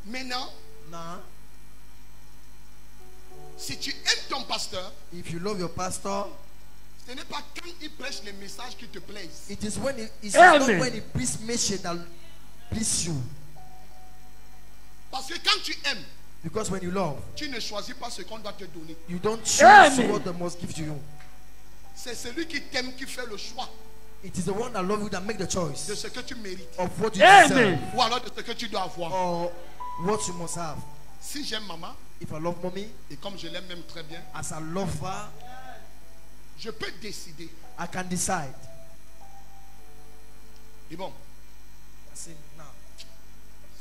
Maintenant, Now, si tu aimes ton pasteur, if you love your pastor, ce n'est pas quand il prêche les messages qui te plaisent. it is when it's Amen. not when he preach message that please you. Parce que quand tu aimes, Because when you love, tu ne choisis pas ce qu'on doit te donner. you don't choose Amen. what the must give to you. C'est celui qui t'aime qui fait le choix It is the one that love you that make the choice de ce que tu mérites. of what you Amen. deserve Ou alors de ce que tu dois avoir. or what you must have. Si j'aime maman, If I love mommy, et comme je l'aime même très bien, as I love her, je peux décider I can decide Et bon, I said, now,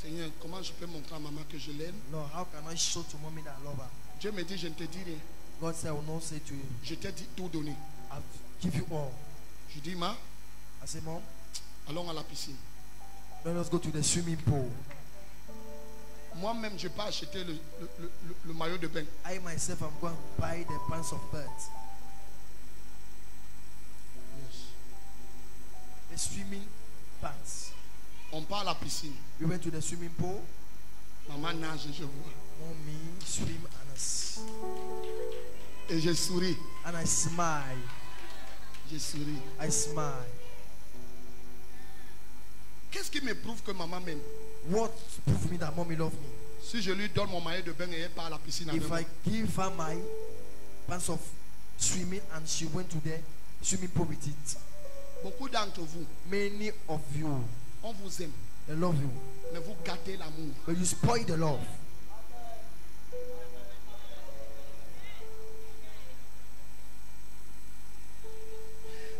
Seigneur, comment je peux montrer à maman que je l'aime? Lord, how can I show to mommy that I love her? Dieu me dit, je ne te dis rien. God said, I will not say to you, Je t'ai dit tout donné. I'll give you all. Je dis, ma, I said, Mom, allons à la piscine. let us go to the swimming pool. Moi-même, je n'ai pas acheté le maillot de bain. I myself am going to buy the pants of birds. Yes. The swimming pants. On part à la piscine. We went to the swimming pool. Maman nage, je vois. Mommy swim Et je souris. And I smile. Je souris. I smile. Qu'est-ce qui me prouve que maman m'aime? What prove me that mommy love me? Si je lui donne mon maillot de bain et elle part à la piscine avec If moi. I give her my pants of swimming and she went to the swimming pool with it. Beaucoup d'entre vous, Many of you, on vous aime, they love you, mais vous gâtez l'amour. but you spoil the love.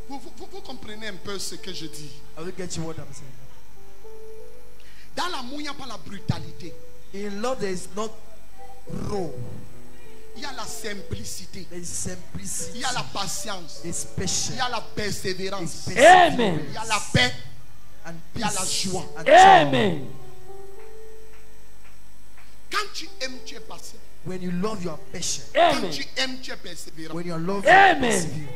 Vous comprenez un peu ce que je dis. I will get you what I'm saying. Dans l'amour, il n'y a pas la brutalité. In love, there is not raw. Il y a la simplicité. There is simplicity. Il y a la patience. There's Il patience. y a la persévérance. Amen. Il y a la paix. And Il y a la peace joie. and joy. Amen. Quand tu aimes, tu es patient. When you love, you are patient. Quand Amen. tu aimes, tu es persévérant. When you are loved, you are Amen. persevere.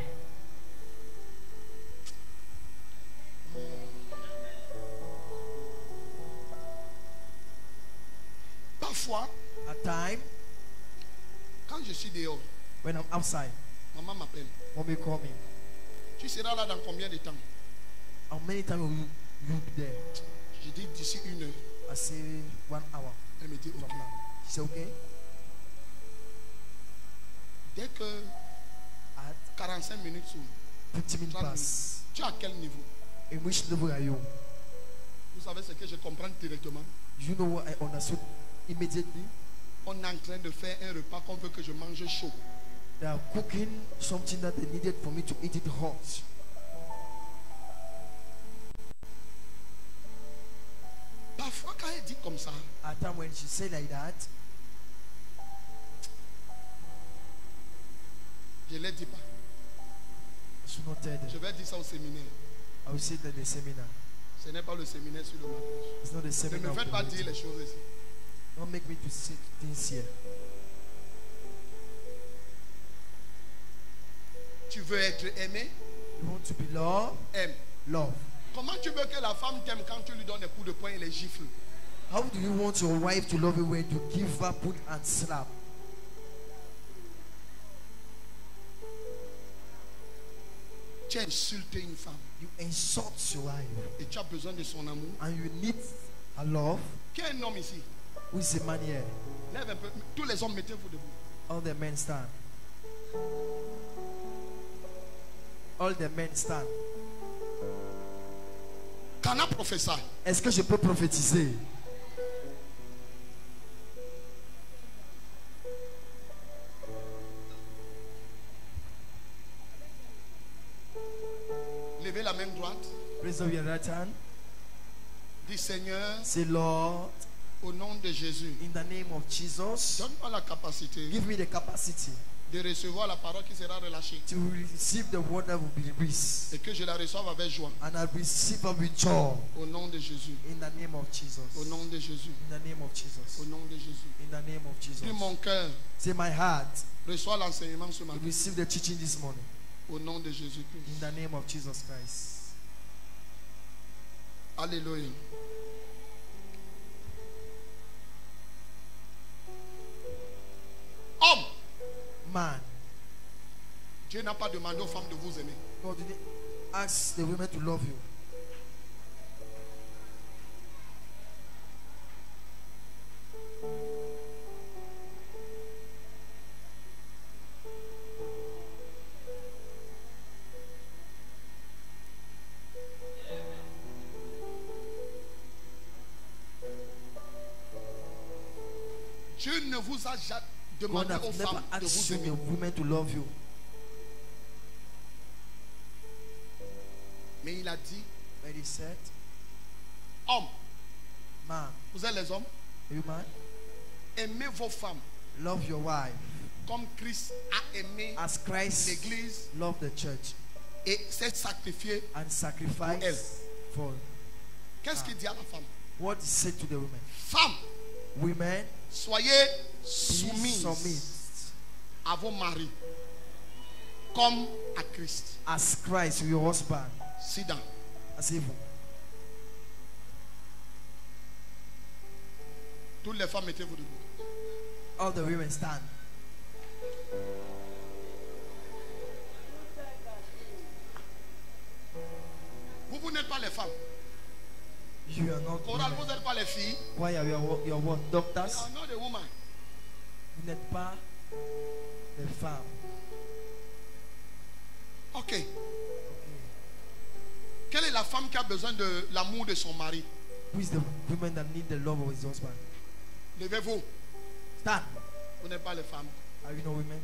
Parfois, At time, quand je suis dehors, when I'm outside, maman m'appelle. mommy call me. Tu seras là dans combien de temps? How many times will you be there? Je dis d'ici 1 heure. I say 1 hour. Elle me dit ok. She said, okay. Dès que At 45 minutes ou 50 minutes 30 minutes, pass. tu es à quel niveau? In which level are you? Vous savez ce que je comprends directement? You know what I understood immediately? On est en train de faire un repas qu'on veut que je mange chaud. They are cooking something that they needed for me to eat it hot. Parfois, quand elle dit comme ça, At time when she said like that, je ne les dis pas. I should not tell them. Je vais dire ça au séminaire. I will say that the seminar. Ce n'est pas le séminaire sur le mariage. It's not the Ne seminar. me faites pas dire les choses ici. Don't make me to say things here. Tu veux être aimé? You want to be loved? Aime. Love. Comment tu veux que la femme t'aime quand tu lui donnes des coups de poing et les gifles? How do you want your wife to love you when you give her put and slap? Tu as insulté une femme You insult your wife et tu as besoin de son amour. and you need her love. Qui est un homme ici? Who is a man here? Lève un peu. Tous les hommes, mettez-vous debout. All the men stand. All the men stand. Can I prophesy? Est-ce que je peux prophétiser? Levez la main droite. Raise up your right hand. Dis Seigneur, Say, Lord, au nom de Jésus, in the name of Jesus, donne-moi la capacité give me the capacity de recevoir la parole qui sera relâchée to receive the word that will be released. et que je la reçoive avec joie. And I receive it with joy Au nom de Jésus. in the name of Jesus. Au nom de Jésus. In the name of Jesus. Au nom de Jésus. In the name of Jesus. Dis mon cœur, Say, my heart, reçois l'enseignement ce matin. receive the teaching this morning. Au nom de In Jésus-Christ. the name of Jesus Christ. Alléluia. Homme, Man, Dieu n'a pas demandé aux femmes de vous aimer. God didn't ask the women to love you. Dieu ne vous a jamais God demandé has aux never femmes de asked vous the aimer. women to love you. Mais il a dit, But he said, Hommes, Man, vous êtes les hommes. you man, Aimez vos femmes love your wife comme Christ a aimé as Christ l'église loved the church et s'est sacrifié. and Elle. sacrificed for. Qu'est-ce qu'il dit à la femme? What is said to the women? Femmes, Women, soyez be soumises submit à vos maris comme à Christ. as Christ your husband. Sit down. Asseyez-vous. Toutes les femmes, mettez-vous debout. All the women stand. Vous n'êtes pas les femmes. You are not Coral, vous women. n'êtes pas les filles. Why are your what? You Doctors? are not the woman. Vous n'êtes pas les femmes. Ok. Quelle est la femme qui a besoin de l'amour de son mari? Who is the woman that need the love of his husband? Levez-vous. Stand. Vous n'êtes pas les femmes. Are you no women?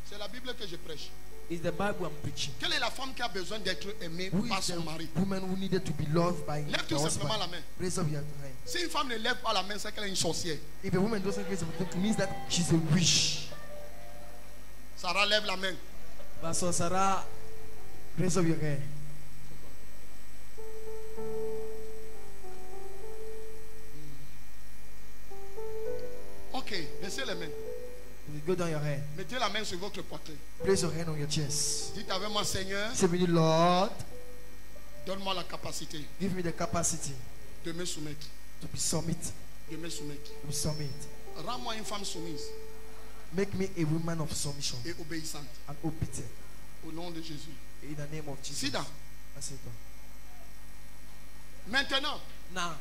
C'est la Bible que je prêche. It's the Bible I'm preaching. Quelle est la femme qui a besoin d'être aimée Who par is son the mari? woman who needed to be loved by Lève her tout simplement husband? la main. Raise up your hand. Si une femme ne lève pas la main, c'est qu'elle est une sorcière. If a woman doesn't raise up, it means that she's a witch. Sarah, lève la main. Pastor Sarah, raise up your hand. Ok, baissez les mains. You go down your hand. Mettez la main sur votre poitrine. Place your hand on your chest. Dites avec moi, Seigneur, Say, me, Lord, donne-moi la capacité give me the capacity de me soumettre. to be submit. De me soumettre. To be submit. Rends-moi une femme soumise Make me a woman of submission et obéissante. and obedient. Au nom de Jésus. In the name of Jesus. Sit down. That's it. Maintenant, Now,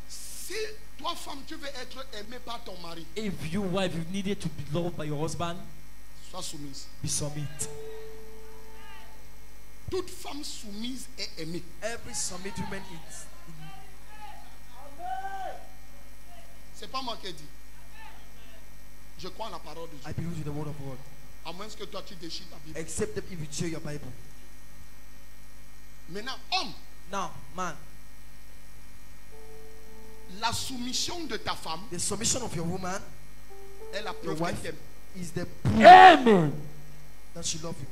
si toi, femme, tu veux être aimée par ton mari, If you wife, you needed to be loved by your husband, sois soumise. be submit. Toute femme soumise est aimée. Every submit woman is. C'est pas moi qui ai dit. Je crois en la parole de I Dieu. believe in the word of God. À moins que toi tu déchires ta Bible. Except if you share your Bible. Maintenant, homme, Now, man, la soumission de ta femme the submission of your woman est la Your preuve wife qu'elle t'aime. is the proof Amen. that she loves you.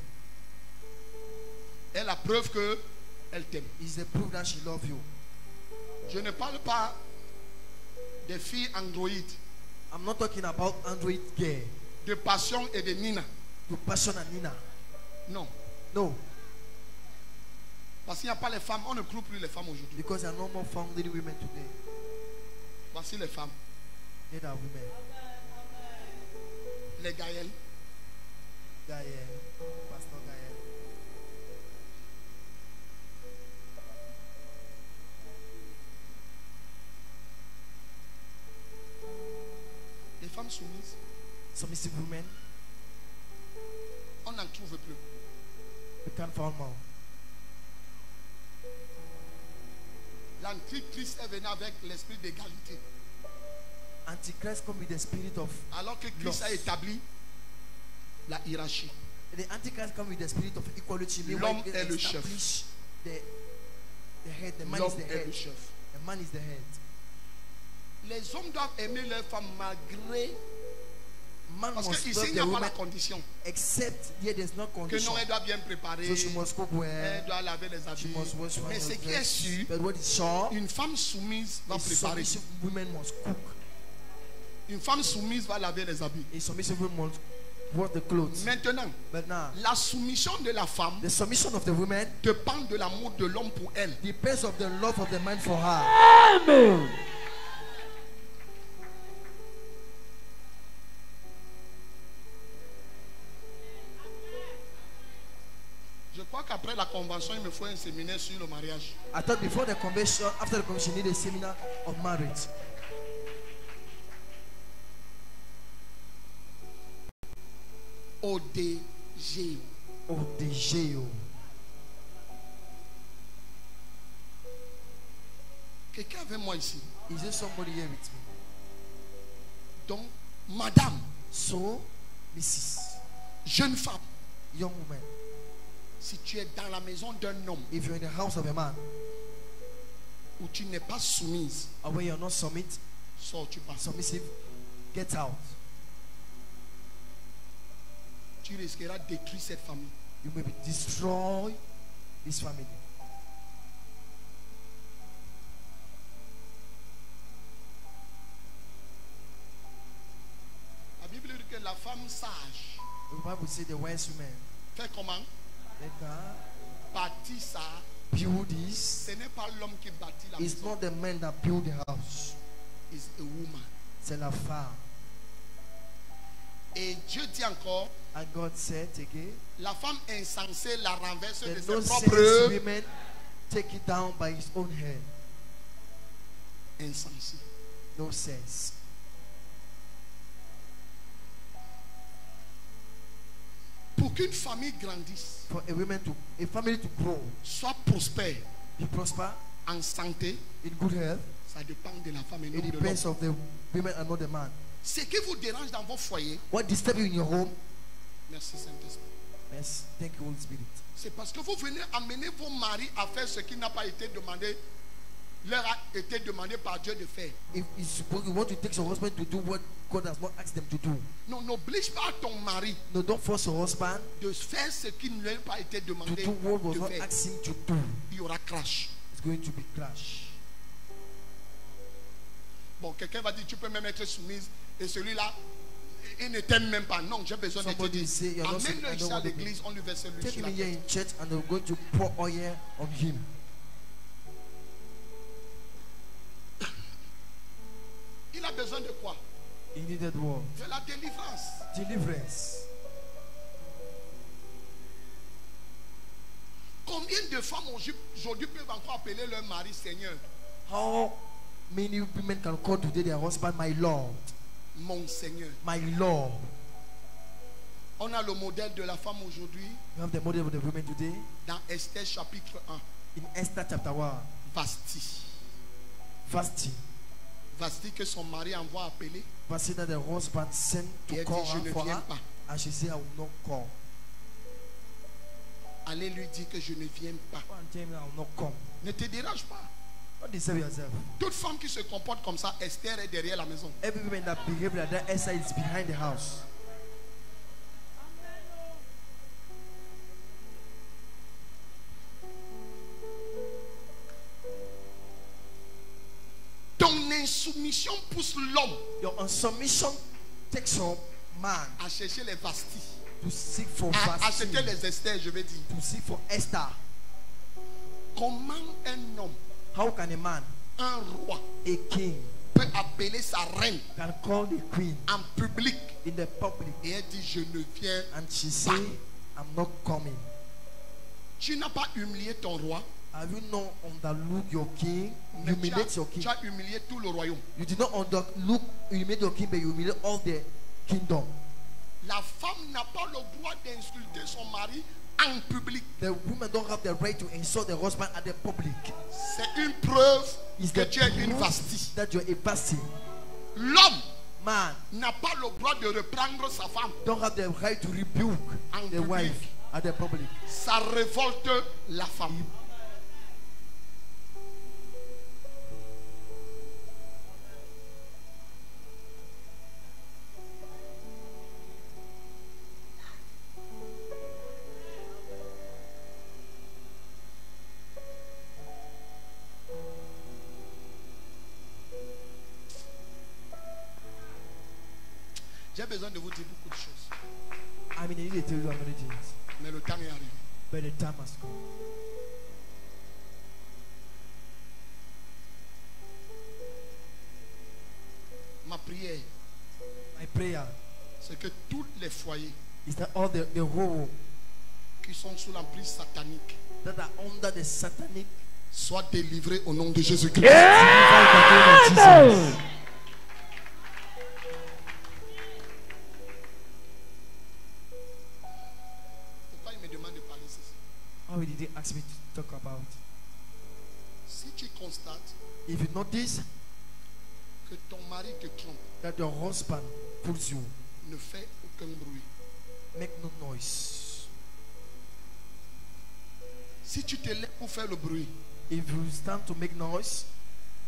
Est la preuve qu'elle t'aime. Is the proof that she loves you. Je ne parle pas des filles androïdes, I'm not talking about Android girl, de Passion et de Nina. to Passion and Nina. Non. No, Parce qu'il n'y a pas les femmes. On ne cloue plus les femmes aujourd'hui. because there are no more found lady women today. Voici les femmes. They are women. Les Gaël. Gaël, Pastor Gaël. Les femmes soumises. Submissive women, On n'en trouve plus. we can't find more. L'antichrist est venu avec l'esprit d'égalité. Antichrist come with the spirit of. Alors que Christ a établi la hiérarchie. The Antichrist come with the spirit of equality. L'homme Meanwhile, est le establish the head. The man L'homme is the est le head. chef. The man is the head. Les hommes doivent aimer leurs femmes malgré. Man Parce must qu'ici, love il the n'y a pas woman la condition. except here there's no Que condition. non, elle doit bien préparer. So she must cook well. Elle doit laver les She habits. must wash well. Mais ce qui est sûr, But what is sure, une femme soumise va a préparer. submissive woman must cook. Une femme soumise va laver les habits. A submissive woman must wash the clothes. Maintenant, But now, la soumission de la femme the submission of the woman dépend de l'amour de l'homme pour elle. depends of the love of the man for her. Amen. Je crois qu'après la convention, il me faut un séminaire sur le mariage. I thought before the convention, after the convention, you need a seminar of marriage. ODG. ODGO. Quelqu'un avec moi ici. Is there somebody here with me? Donc, madame, So, Mrs. jeune femme, Young woman, Si tu es dans la maison d'un homme, if you're in the house of a man, où tu n'es pas soumise, or where you're not sors, tu pars. submissive, get out. Tu risqueras de détruire cette famille. You may destroy this family. La Bible dit que la femme sage The Bible says the wise woman fait comment? let her Bâtit ça. build this. Ce n'est pas l'homme qui bâtit la It's maison. not the man that build the house. It's a woman. C'est la femme. Et Dieu dit encore, And God said again, la femme insensée la renverse de the ses no propres sense women take it down by his own hand. insensée. No sense. Pour qu'une famille grandisse, For a family to grow, soit prospère, be prosper, en santé, in good health, ça dépend de la femme et non it de l'homme. depends of the women and not the man. Ce qui vous dérange dans vos foyers, What disturbs you in your home? merci Saint-Esprit, Yes, thank you, Holy Spirit. c'est parce que vous venez amener vos maris à faire ce qui n'a pas été demandé, leur a été demandé par Dieu de faire. If you want to take your husband to do what God has not asked them to do, Non, n'oblige pas ton mari no, don't force your husband de faire ce qui ne lui a pas été to demandé do what was de not faire. asked him to do. Il y aura crash. It's going to be clash. Bon, quelqu'un va dire, tu peux même être soumise. Et celui-là, il ne t'aime même pas. Non, j'ai besoin de te Somebody dire. say you're not Amène-le I ici don't à want to l'église, on lui verse l'huile Take sur him la here tête. in church and they're going to pour oil on him. Il a besoin de quoi? He needed what? De la délivrance. Deliverance. Combien de femmes aujourd'hui peuvent encore appeler leur mari Seigneur? How many women can call today their husband my Lord? Mon Seigneur. My Lord. On a le modèle de la femme aujourd'hui You have the model of the women today dans Esther chapitre 1. in Esther chapter 1. Vasti. Fasting. Vasti que son mari envoie appeler. Fasting that the husband sent Et to elle call dit, je her ne for viens her. pas. And she said, I will not come. Allez lui dire que je ne viens pas. Go and tell me I will not come. Ne te dérange pas. Don't disturb yourself. Toute femme qui se comporte comme ça, Esther est derrière la maison. Every woman that behaves like that, Esther is behind the house. Ton insoumission pousse l'homme Your unsubmission takes your man à chercher les Vastis, to seek for à Vasti, acheter les Esther, je vais dire. to seek for Esther. Comment un homme, How can a man, un roi, a king, peut appeler sa reine can call the queen en public in the public et elle dit je ne viens? and she say, I'm not coming? Tu n'as pas humilié ton roi, Have you not underlooked your king? mais Humiliate your king. tu as humilié tout le royaume. You did not underlook, humiliate your king, but you humiliate all the kingdom. La femme n'a pas le droit d'insulter son mari en public. The women don't have the right to insult the husband at the public. C'est une preuve Is que the tu es une proof Vasti. that you're a Vasti. L'homme Man n'a pas le droit de reprendre sa femme. don't have the right to rebuke En the public. wife at the public. Ça révolte la femme. J'ai besoin de vous dire beaucoup de choses. I mean, I need to tell you how many things, Mais le temps est arrivé. but the time has come. Ma prière, My prayer c'est que tous les foyers is that all the whole qui sont sous l'emprise satanique that are under the satanic soient délivrés au nom de Jésus-Christ. Amen. Pourquoi il me demande de parler ceci? Why did they ask me to talk about? Si tu constates If you notice que ton mari te trompe, that your husband fools you, ne fais aucun bruit. make no noise. Si tu te lèves pour faire le bruit, if you stand to make noise,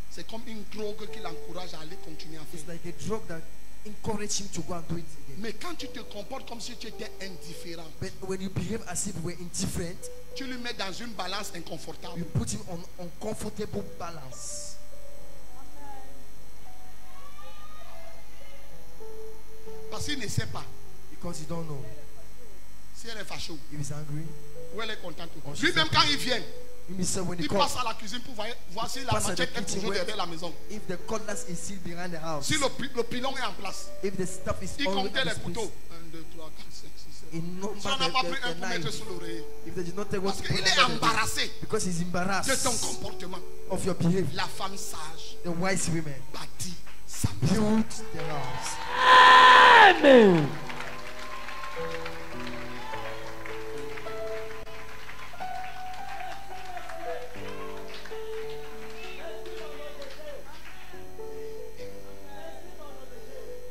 c'est comme une drogue qui l'encourage à aller continuer à it's faire. like a drug that encourages him to go and do it again. Mais quand tu te comportes comme si tu étais indifférent, But when you behave as if you were indifferent, tu lui mets dans une balance inconfortable. you put him on uncomfortable balance. Parce qu'il ne sait pas Because you don't know si elle est fâchée if he's angry. ou elle est contente. Oh, Lui-même, quand il vient, Himself, when he il comes, passe à la cuisine pour voir si la pass at the machette est kitchen toujours where- derrière la maison. if the cutlass is still behind the house, Si le pilon est en place, if the stuff is il already comptait at les his place, couteaux. 1, 2, 3, 4, 5, 6, 7. in number Si on n'a pas pris un the pour mettre knife, sur l'oreiller, if they did not take one parce to qu'il put est under the bed, embarrassé because he's de ton embarrassed comportement. of your behavior, La femme sage the wise women bâtit sa maison. build their house. Amen.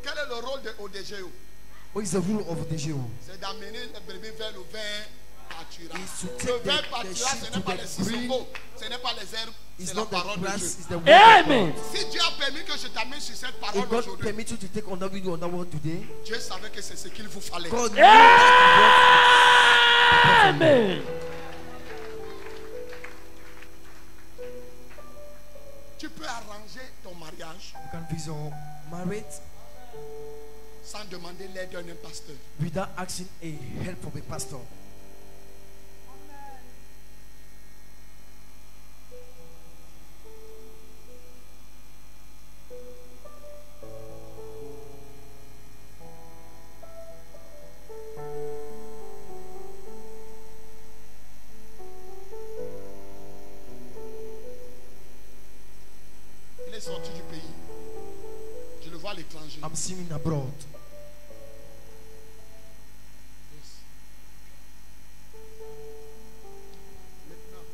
Quel est le rôle de ODGO? What is the rule of the DGO? C'est d'amener les brebis vers le vin pâturage. Is to Le take vin the pâturage, sheep ce to n'est pas the les green. sissongos, ce n'est pas les herbes, It's c'est la not the parole de grass, Dieu. it's the word of Amen. God. Si Dieu a permis que je t'amène sur cette parole If God aujourd'hui, permit you to take on that video on that word today, Dieu savait que c'est ce qu'il vous fallait. God knew that Amen. Tu peux arranger ton mariage you can be your married sans demander l'aide d'un pasteur. without asking a help from a pastor. Il est sorti du pays. Je le vois à l'étranger. I'm seeing him abroad. Yes. Maintenant,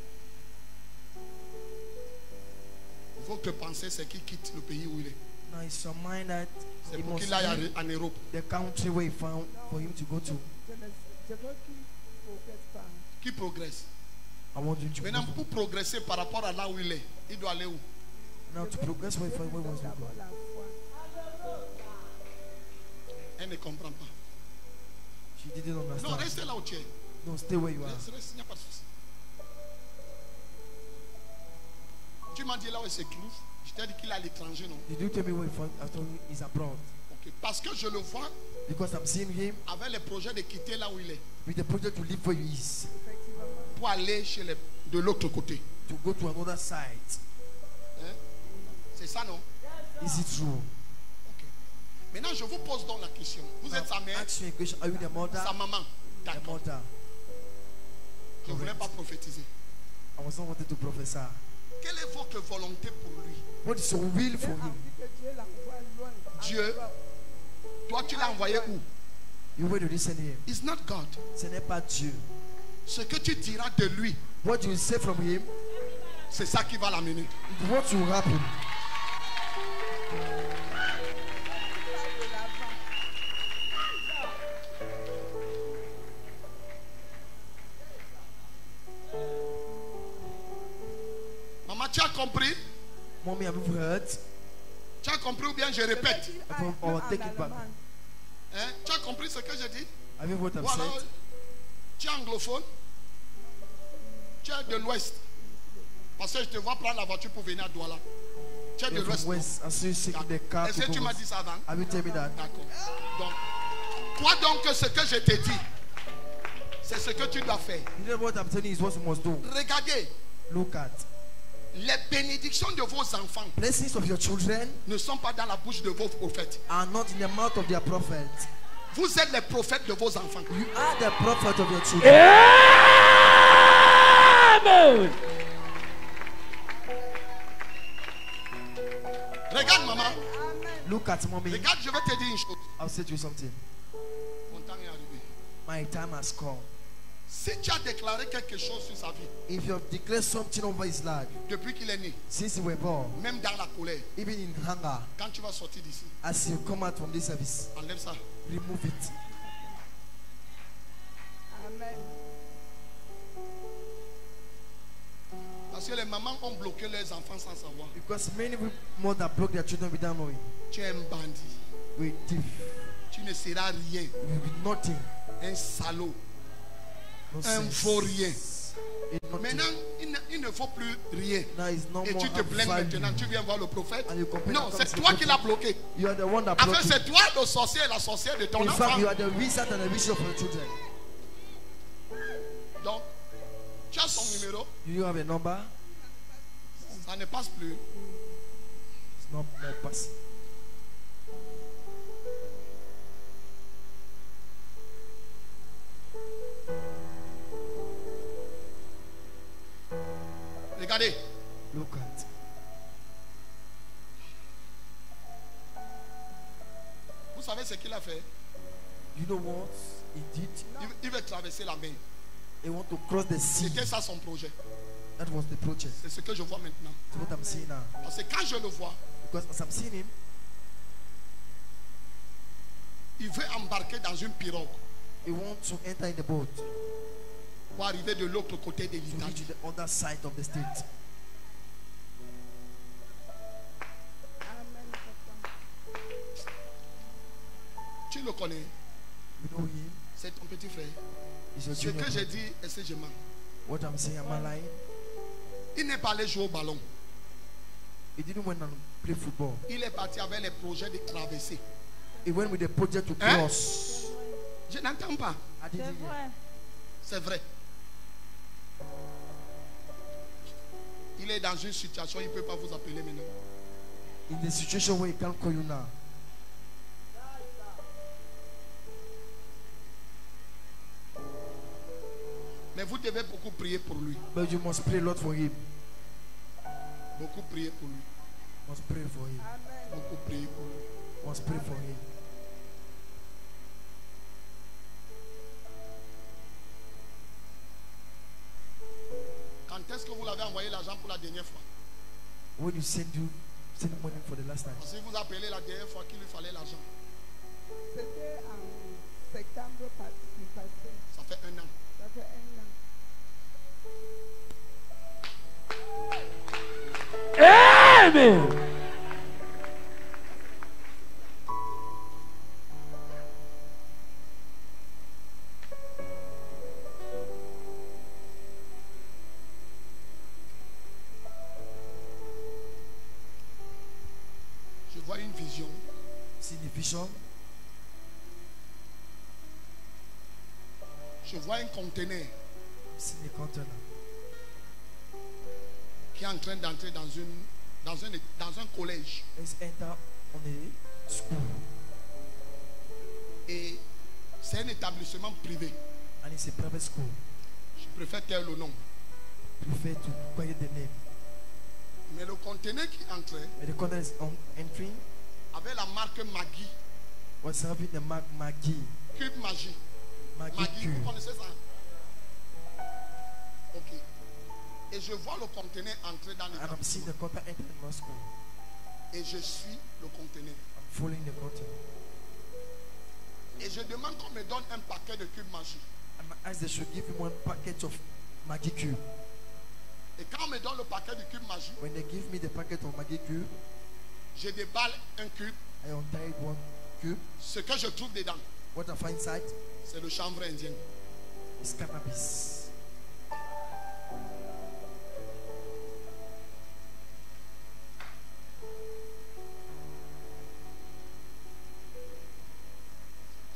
votre pensée, c'est qu'il quitte le pays où il est. Now it's your mind that C'est he pour must qu'il aille leave en Europe. the country where he found for him to go to. Je veux qu'il ne progresse pas. Qui progresse. I want him to Maintenant, go. pour progresser par rapport à là où il est, il doit aller où? Now to progress where he wants to D'abord go. la foi. Elle ne comprend pas. She didn't Non, understand. restez là où tu es. No, stay where you are. Reste, il n'y a pas de souci. Tu m'as dit là où il se trouve. Je t'ai dit qu'il est à l'étranger, non? Did you tell me where he found after he's abroad? Ok. Parce que je le vois Because I'm seeing him avec les projets de quitter là où il est with the project to live where he is, pour aller chez de l'autre côté. to go to another side. Hein? C'est ça, non? Is it true? Ok. Maintenant, je vous pose donc la question. Vous êtes sa mère, Ask you a question. Are you the mother? sa maman. The D'accord. mother. Je ne voulais pas prophétiser. I was not wanted to prophesy. Quelle est votre volonté pour lui? What is your will for him? Que Dieu l'envoie loin. Dieu, toi tu l'as envoyé où? You where to listen him? It's not God. Ce n'est pas Dieu. Ce que tu diras de lui, What you say from him, c'est ça qui va l'amener. it's what will happen. Maman, tu as compris? Mommy, have you heard? Tu as compris ou bien je répète? Or take it back. Hein? Tu as compris ce que je dis? Have you heard what Ou I've alors, said? tu es anglophone? Tu es de l'Ouest? Parce que je te vois prendre la voiture pour venir à Douala. Tu es de You're l'Ouest. from non? West. I saw you shaking the car. Est-ce to que tu go m'as west. dit ça avant? Have you tell me that? D'accord. Donc, crois donc que ce que je t'ai dit, c'est ce que tu dois faire. You know what I'm telling you is what you must do. Regardez, Look at. les bénédictions de vos enfants Blessings of your children ne sont pas dans la bouche de vos prophètes. are not in the mouth of their prophet. Vous êtes les prophètes de vos enfants. You are the prophet of your children. Amen. Regarde maman, Look at mommy. regarde, je vais te dire une chose. I'll say to you something. Mon temps est arrivé. My time has come. Si tu as déclaré quelque chose sur sa vie If you have declared something over his life depuis qu'il est né, since he was born, même dans la colère, even in hunger, quand tu vas sortir d'ici, as you come out from this service, enlève ça. remove it. Amen. Parce que les mamans ont bloqué leurs enfants sans savoir. Because many mothers block their children without knowing. Tu es un bandit. We thief. Tu ne seras rien. You will be nothing. Un salaud. No Un sense. faux rien. Nothing. Maintenant, il ne faut plus rien. Now it's no Et more tu te plains value. maintenant. Tu viens voir le prophète. And you complain Non, that c'est comes toi to qui the l'as prophet. bloqué. You are the one that Enfin, blocked c'est it. toi le sorcier et la sorcière de ton In fact, enfant. you are the wizard and the witch of your children. Donc, tu as son numéro. Do you have a number? Ça ne passe plus. It's not more passing. Regardez. Look at. Vous savez ce qu'il a fait? You know what he did? Il veut traverser la mer. He want to cross the sea. C'était ça son projet. That was the project. C'est ce que je vois maintenant. That's what I'm seeing now. Parce que quand je le vois, Because as I'm seeing him, il veut embarquer dans une pirogue he wants to enter in the boat pour arriver de l'autre côté de to reach l'Italie. the other side of the state. Tu le connais? You know him? C'est ton petit frère. He's your Ce junior que j'ai brother. dit, est-ce que je mens? What I'm saying, am I lying? Il n'est pas allé jouer au ballon. He didn't went and play football. Il est parti avec les projets de traverser. He went with the project to Hein? cross. Je n'entends pas. I didn't hear. C'est vrai. Il est dans une situation, il ne peut pas vous appeler maintenant. In the situation where he can't call you now. Mais vous devez beaucoup prier pour lui. But you must pray a lot for him. Beaucoup prier pour lui. Must pray for him. Beaucoup prier pour lui. Must pray for him. Quand est-ce que vous l'avez envoyé l'argent pour la dernière fois? When you send money for the last time. Parce que vous appelez la dernière fois qu'il lui fallait l'argent. C'était en septembre passé. Ça fait 1 an. Ça fait 1 an. Amen. Je vois une vision. See the vision? Je vois un conteneur See the container. qui est en train d'entrer dans un collège. Let's enter on a school. Et c'est un établissement privé. And it's a private school. Je préfère taire le nom. Prefer to quiet the name. Mais le conteneur qui entrait But the container is on entering. avait la marque Maggi. Was having the mark Maggie. Cube Magie. Maggie Maggi, Cube. vous connaissez ça? Ok. Et je vois le conteneur entrer dans And I'm seeing l'établissement. the container entering my school. Et je suis le conteneur. I'm following the container. Et je demande qu'on me donne un paquet de cubes Magie. And I asked they should give him one packet of Maggie Cube. Et quand on me donne le paquet de cubes Magie, When they give me the packet of Maggie Cube, je déballe un cube. I untied one cube. Ce que je trouve dedans, What I find inside c'est le chanvre indien. is cannabis.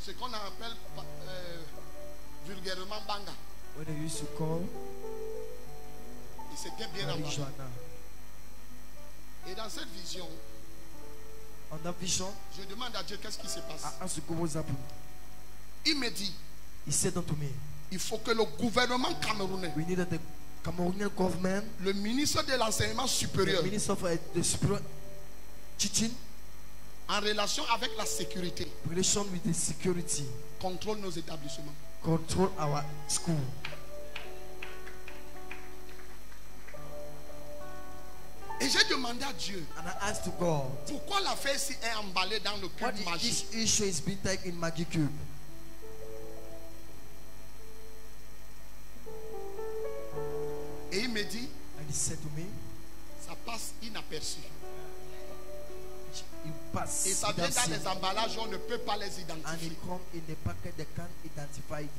Ce qu'on appelle vulgairement banga. What they used to call Et c'était bien emballé. marijuana. Et dans cette vision, On that vision, je demande à Dieu qu'est-ce qui se passe. I asked to go what's happened. Il me dit, He said unto me, il faut que le gouvernement camerounais, we needed the Cameroonian government, le ministre de l'enseignement supérieur, the minister of the superior teaching, en relation avec la sécurité, relation with the security, contrôle nos établissements. control our school. Et j'ai demandé à Dieu, And I asked to God, pourquoi l'affaire ici est emballée dans le what cube if magique? this issue is being taken in Maggie Cube? Et il me dit, And he said to me, ça passe inaperçu. il passe. Et ça vient without dans seeing. les emballages, on ne peut pas les And identifier. it come in a packet, they can't identify it.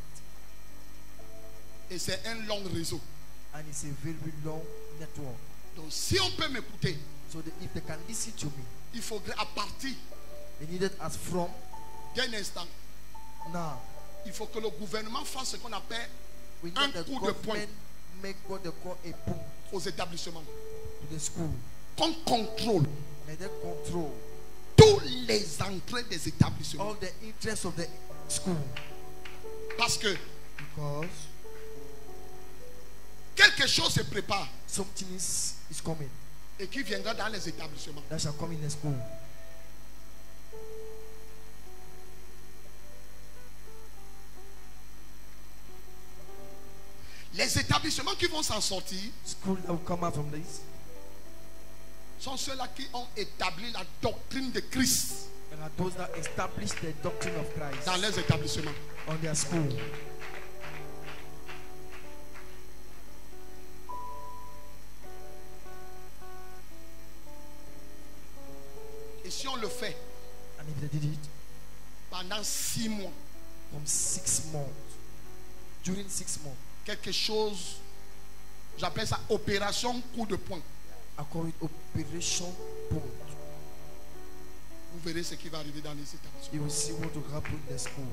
Et c'est un long réseau. And it's a very long network. Donc si on peut m'écouter, So that if they can listen to me, il faudrait à partir they needed as from d'un instant, now. il faut que le gouvernement fasse ce qu'on appelle We un need the coup de poing government make what they call a boom aux établissements. to the school. Qu'on contrôle And they control tous les entrées des établissements. all the interests of the school. Parce que Because quelque chose se prépare something is coming et qui viendra dans les établissements. that shall come in the school. Les établissements qui vont s'en sortir School that will come out from this sont ceux-là qui ont établi la doctrine de Christ and are those that establish the doctrine of Christ dans les établissements. on their school. Et si on le fait And if they did it pendant 6 mois, from 6 months, during 6 months, quelque chose, j'appelle ça opération coup de poing. I call it Operation Point. Vous verrez ce qui va arriver dans les établissements. You will see what will happen in the school.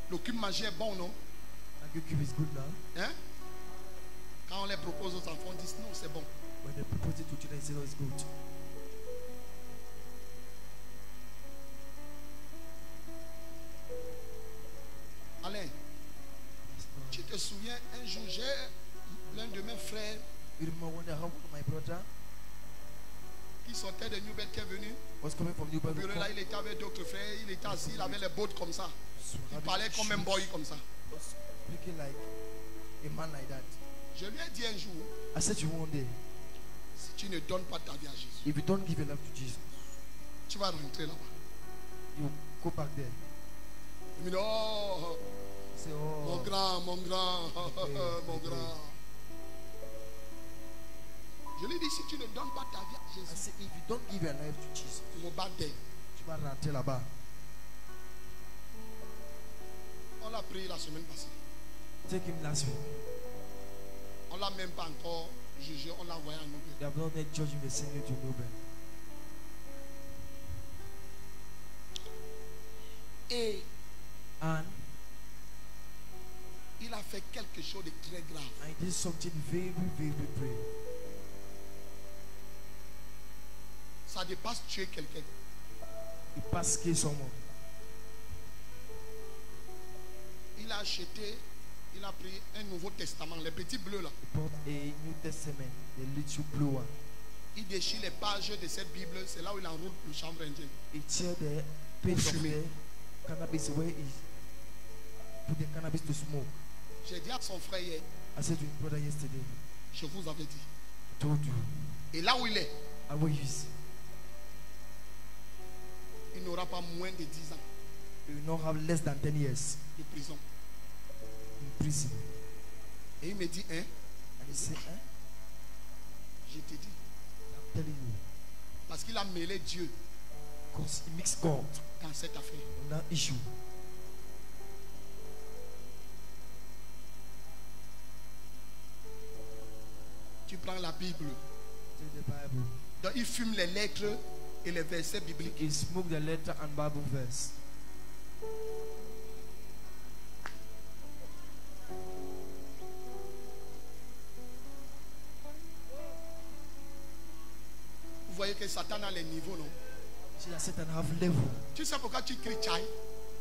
Le cube magie est bon, non? And cube is good now. Hein? Quand on les propose aux enfants, ils disent non, c'est bon. When they propose it to children, they say, oh, it's good. Alain, tu te souviens, un jour, j'ai l'un de mes frères You remember when my brother qui sortait de Newbert qui est venu. was coming from New Au bureau là, il était avec d'autres frères, il était assis, il avait les bottes comme ça. Il parlait comme un boy comme ça. was speaking like a man like that. Je lui ai dit un jour, I said to you one day, si tu ne donnes pas ta vie à Jésus, if you don't give your life to Jesus, tu vas rentrer là-bas. you go back there. Il me dit, oh, Say, mon oh, grand, mon grand, mon okay. grand. Je lui ai dit, si tu ne donnes pas ta vie à I Jésus, said, if you don't give your life to Jesus, tu me bats d'elle. tu vas rentrer là-bas. On l'a pris la semaine passée. Take him last week. On l'a même pas encore jugé, on l'a envoyé à nous. They have not yet judged him, they send him to Nobel. Et And il a fait quelque chose de très grave. I did something very, very brave. Ça dépasse tuer quelqu'un. He passed kill someone. Il a acheté, il a pris un Nouveau Testament, les petits bleus là. He bought a New Testament, the little blue one. Il déchire les pages de cette Bible, c'est là où il enroule le chambre indien. He tear the page of the cannabis where he put the cannabis to smoke. J'ai dit à son frère hier, I said to his brother yesterday, je vous avais dit. I told you, Et là où il est, and where he is, il n'aura pas moins de 10 ans he will not have less than 10 years de prison. in prison. Et il me dit, hein, And he said, je te dis. I'm telling you, Parce qu'il a mêlé Dieu because he mixed God dans cette affaire. in that issue. Tu prends la Bible, Take the Bible. donc il fume les lettres et les versets bibliques. He smoked the letter and Bible verse. Vous voyez que Satan a les niveaux, non? See that Satan have level. Tu sais pourquoi tu cries Tchaï?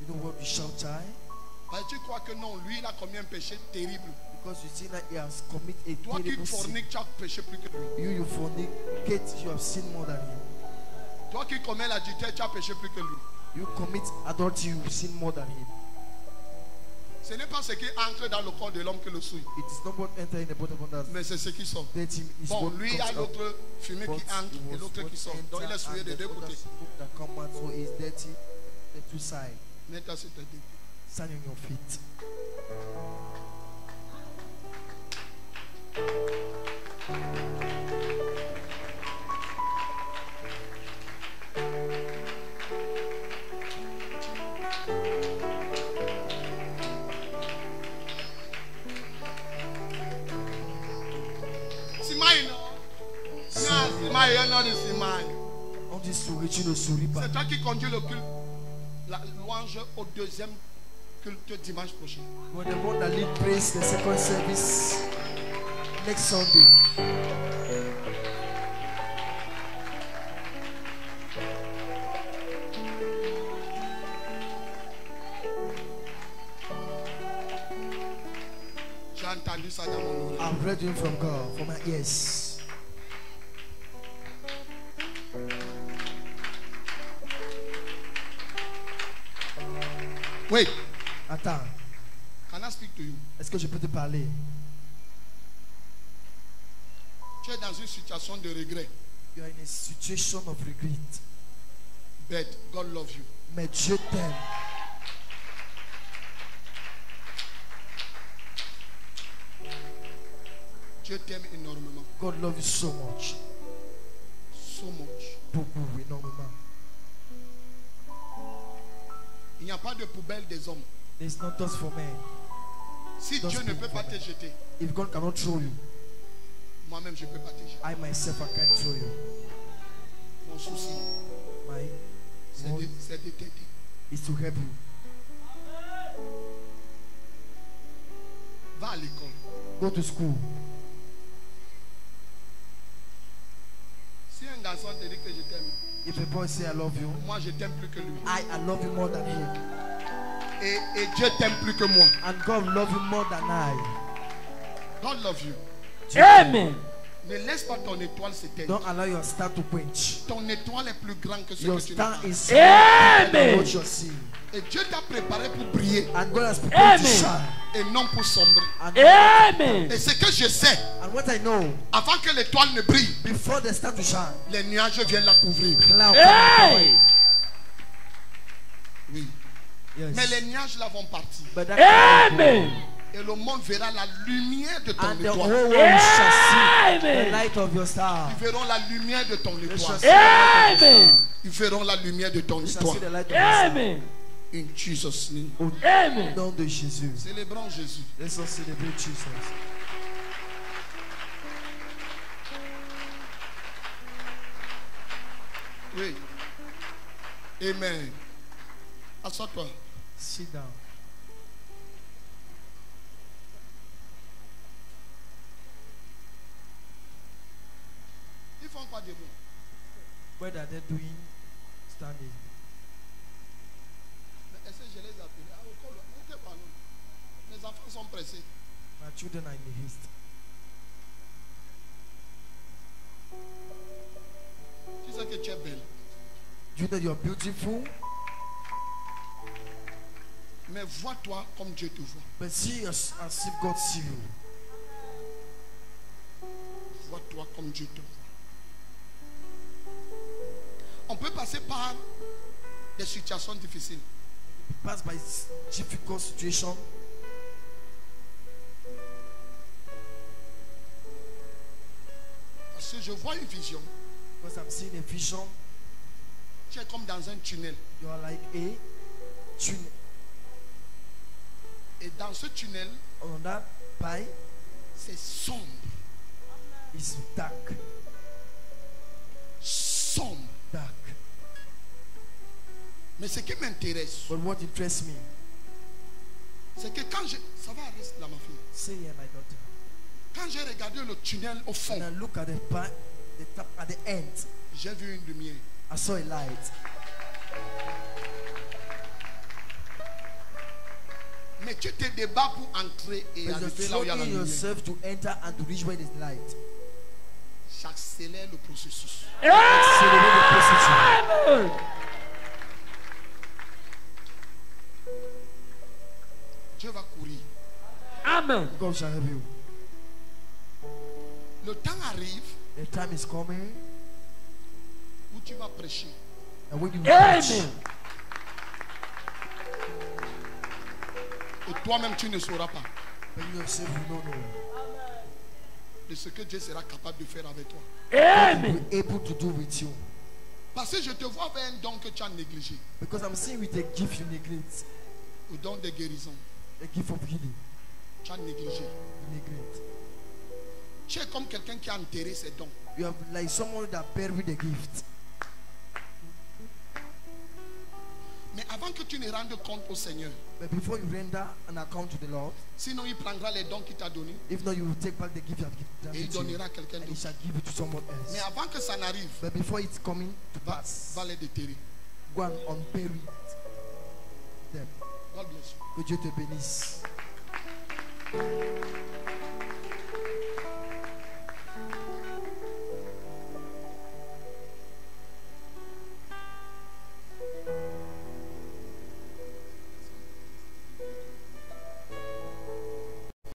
You know what we shout, child? Parce que tu crois que non, lui il a commis un péché terrible. Because you see that he has committed a Toi qui terrible sin. forniques, tu as péché plus que lui. You fornicate, you have sinned more than him. Toi qui commets l'adultère, tu as péché plus que lui. You commit adultery, you sin more than him. Ce n'est pas ce qui entre dans le corps de l'homme que le souille, It is not what enter in the bottom of that. mais c'est ce qui sort. That him is Bon, what lui, il y a comes out. l'autre fumée But qui entre it et was l'autre what qui sort. Donc il est enter souillé and des the deux other côtés. smoke that come out, so it's dirty the two sides. Mets-toi sur tes deux. Stand on your feet. On dit souris, tu ne souris pas. C'est toi qui conduis le culte, la louange au deuxième culte dimanche prochain. We're the one that lead praise the second service next Sunday. J'ai entendu ça dans mon oreille. I've read it from God, from my ears. Wait. Attends. Can I speak to you? Est-ce que je peux te parler? Tu es dans une situation de regret. You are in a situation of regret. But God loves you. Mais Dieu t'aime. Dieu t'aime énormément. God loves you so much. So much. Beaucoup, énormément. Il n'y a pas de poubelle des hommes. There is no dust for men. Si Dieu ne peut pas te jeter, if God cannot throw you, moi-même je ne peux pas te jeter. I myself I can't throw you. Mon souci, c'est de t'aider. Is to help you. Va à l'école. Go to school. Si un garçon te dit que je t'aime, if a boy say I love you, moi je t'aime plus que lui. I love you more than him. Et Dieu t'aime plus que moi. And God love you more than I. God love you. Amen. Ne laisse pas ton étoile s'éteindre. Don't allow your star to quench. Ton étoile est plus grande que ce your que tu star n'as. is Amen. what you see. Et Dieu t'a préparé pour briller. And God has prepared to Amen. shine. Et non pour sombrer. Amen. Et ce que je sais, And what I know, avant que l'étoile ne brille, before they start to shine, les nuages viennent la couvrir. cloud Hey. Oui. yes. Mais les nuages là vont partir. But that Amen. Et le monde verra la lumière de ton and the whole étoile. world shall see the Amen. light of your star. Ils verront la lumière de ton They shall étoile. see the light of your Amen. star. Ils verront la lumière de ton They shall see étoile. the light of your star. Amen. In Jesus' name. Au Amen. nom de Jésus. Célébrons Jésus. Let's all celebrate Jesus. Oui. Amen. Assois-toi. Sit down. Ils font pas debout. What are they doing? Standing. Mais est-ce que je les appelle? Ah, au col, montez par nous. Les enfants sont pressés. My children are in the haste. Tu sais que tu es belle. You know you're beautiful, Mais vois-toi comme Dieu te voit. but see us as if God see you. Vois-toi comme Dieu te voit. On peut passer par des situations difficiles. Pass by difficult situation. Parce que je vois une vision. Because I'm seeing a vision. Tu es comme dans un tunnel. You are like a tunnel. Et dans ce tunnel, On that by c'est sombre. is dark. Sombre. Dark. Mais ce qui m'intéresse, But what interests me, c'est que quand je... Ça va, reste là ma fille. say here my daughter. Quand j'ai regardé le tunnel au fond, When I look at the part, the top at the end, j'ai vu une lumière. I saw a light. Mais tu te débats pour entrer et But you're arriver là où il y a la struggling lumière. yourself to enter and to reach where there's light. J'accélère le processus. Accelerate the process. Amen. Dieu va courir. Amen. God shall help you. Le temps arrive The time is coming, où tu vas prêcher. and when you Amen. preach, toi-même, tu ne sauras pas But you yourself will not know. de ce que Dieu sera capable de faire avec toi. Amen. Be able to do with you. Parce que je te vois avec un don que tu as négligé. Because I'm seeing with a gift you neglect. Le don de guérison. A gift of healing. Tu as négligé. You neglect. Tu es comme quelqu'un qui a enterré ses dons. You have like someone that buried the gift. Mais avant que tu ne rendes compte au Seigneur, But before you render an account to the Lord, sinon il prendra les dons qu'il t'a donnés if not, you will take back the gift you have et il given to you, donnera à quelqu'un and he d'autre. shall give it to someone Mais else. avant que ça n'arrive, But before it's coming to va pass, les déterrer. go and unbury them. God bless you. Que Dieu te bénisse.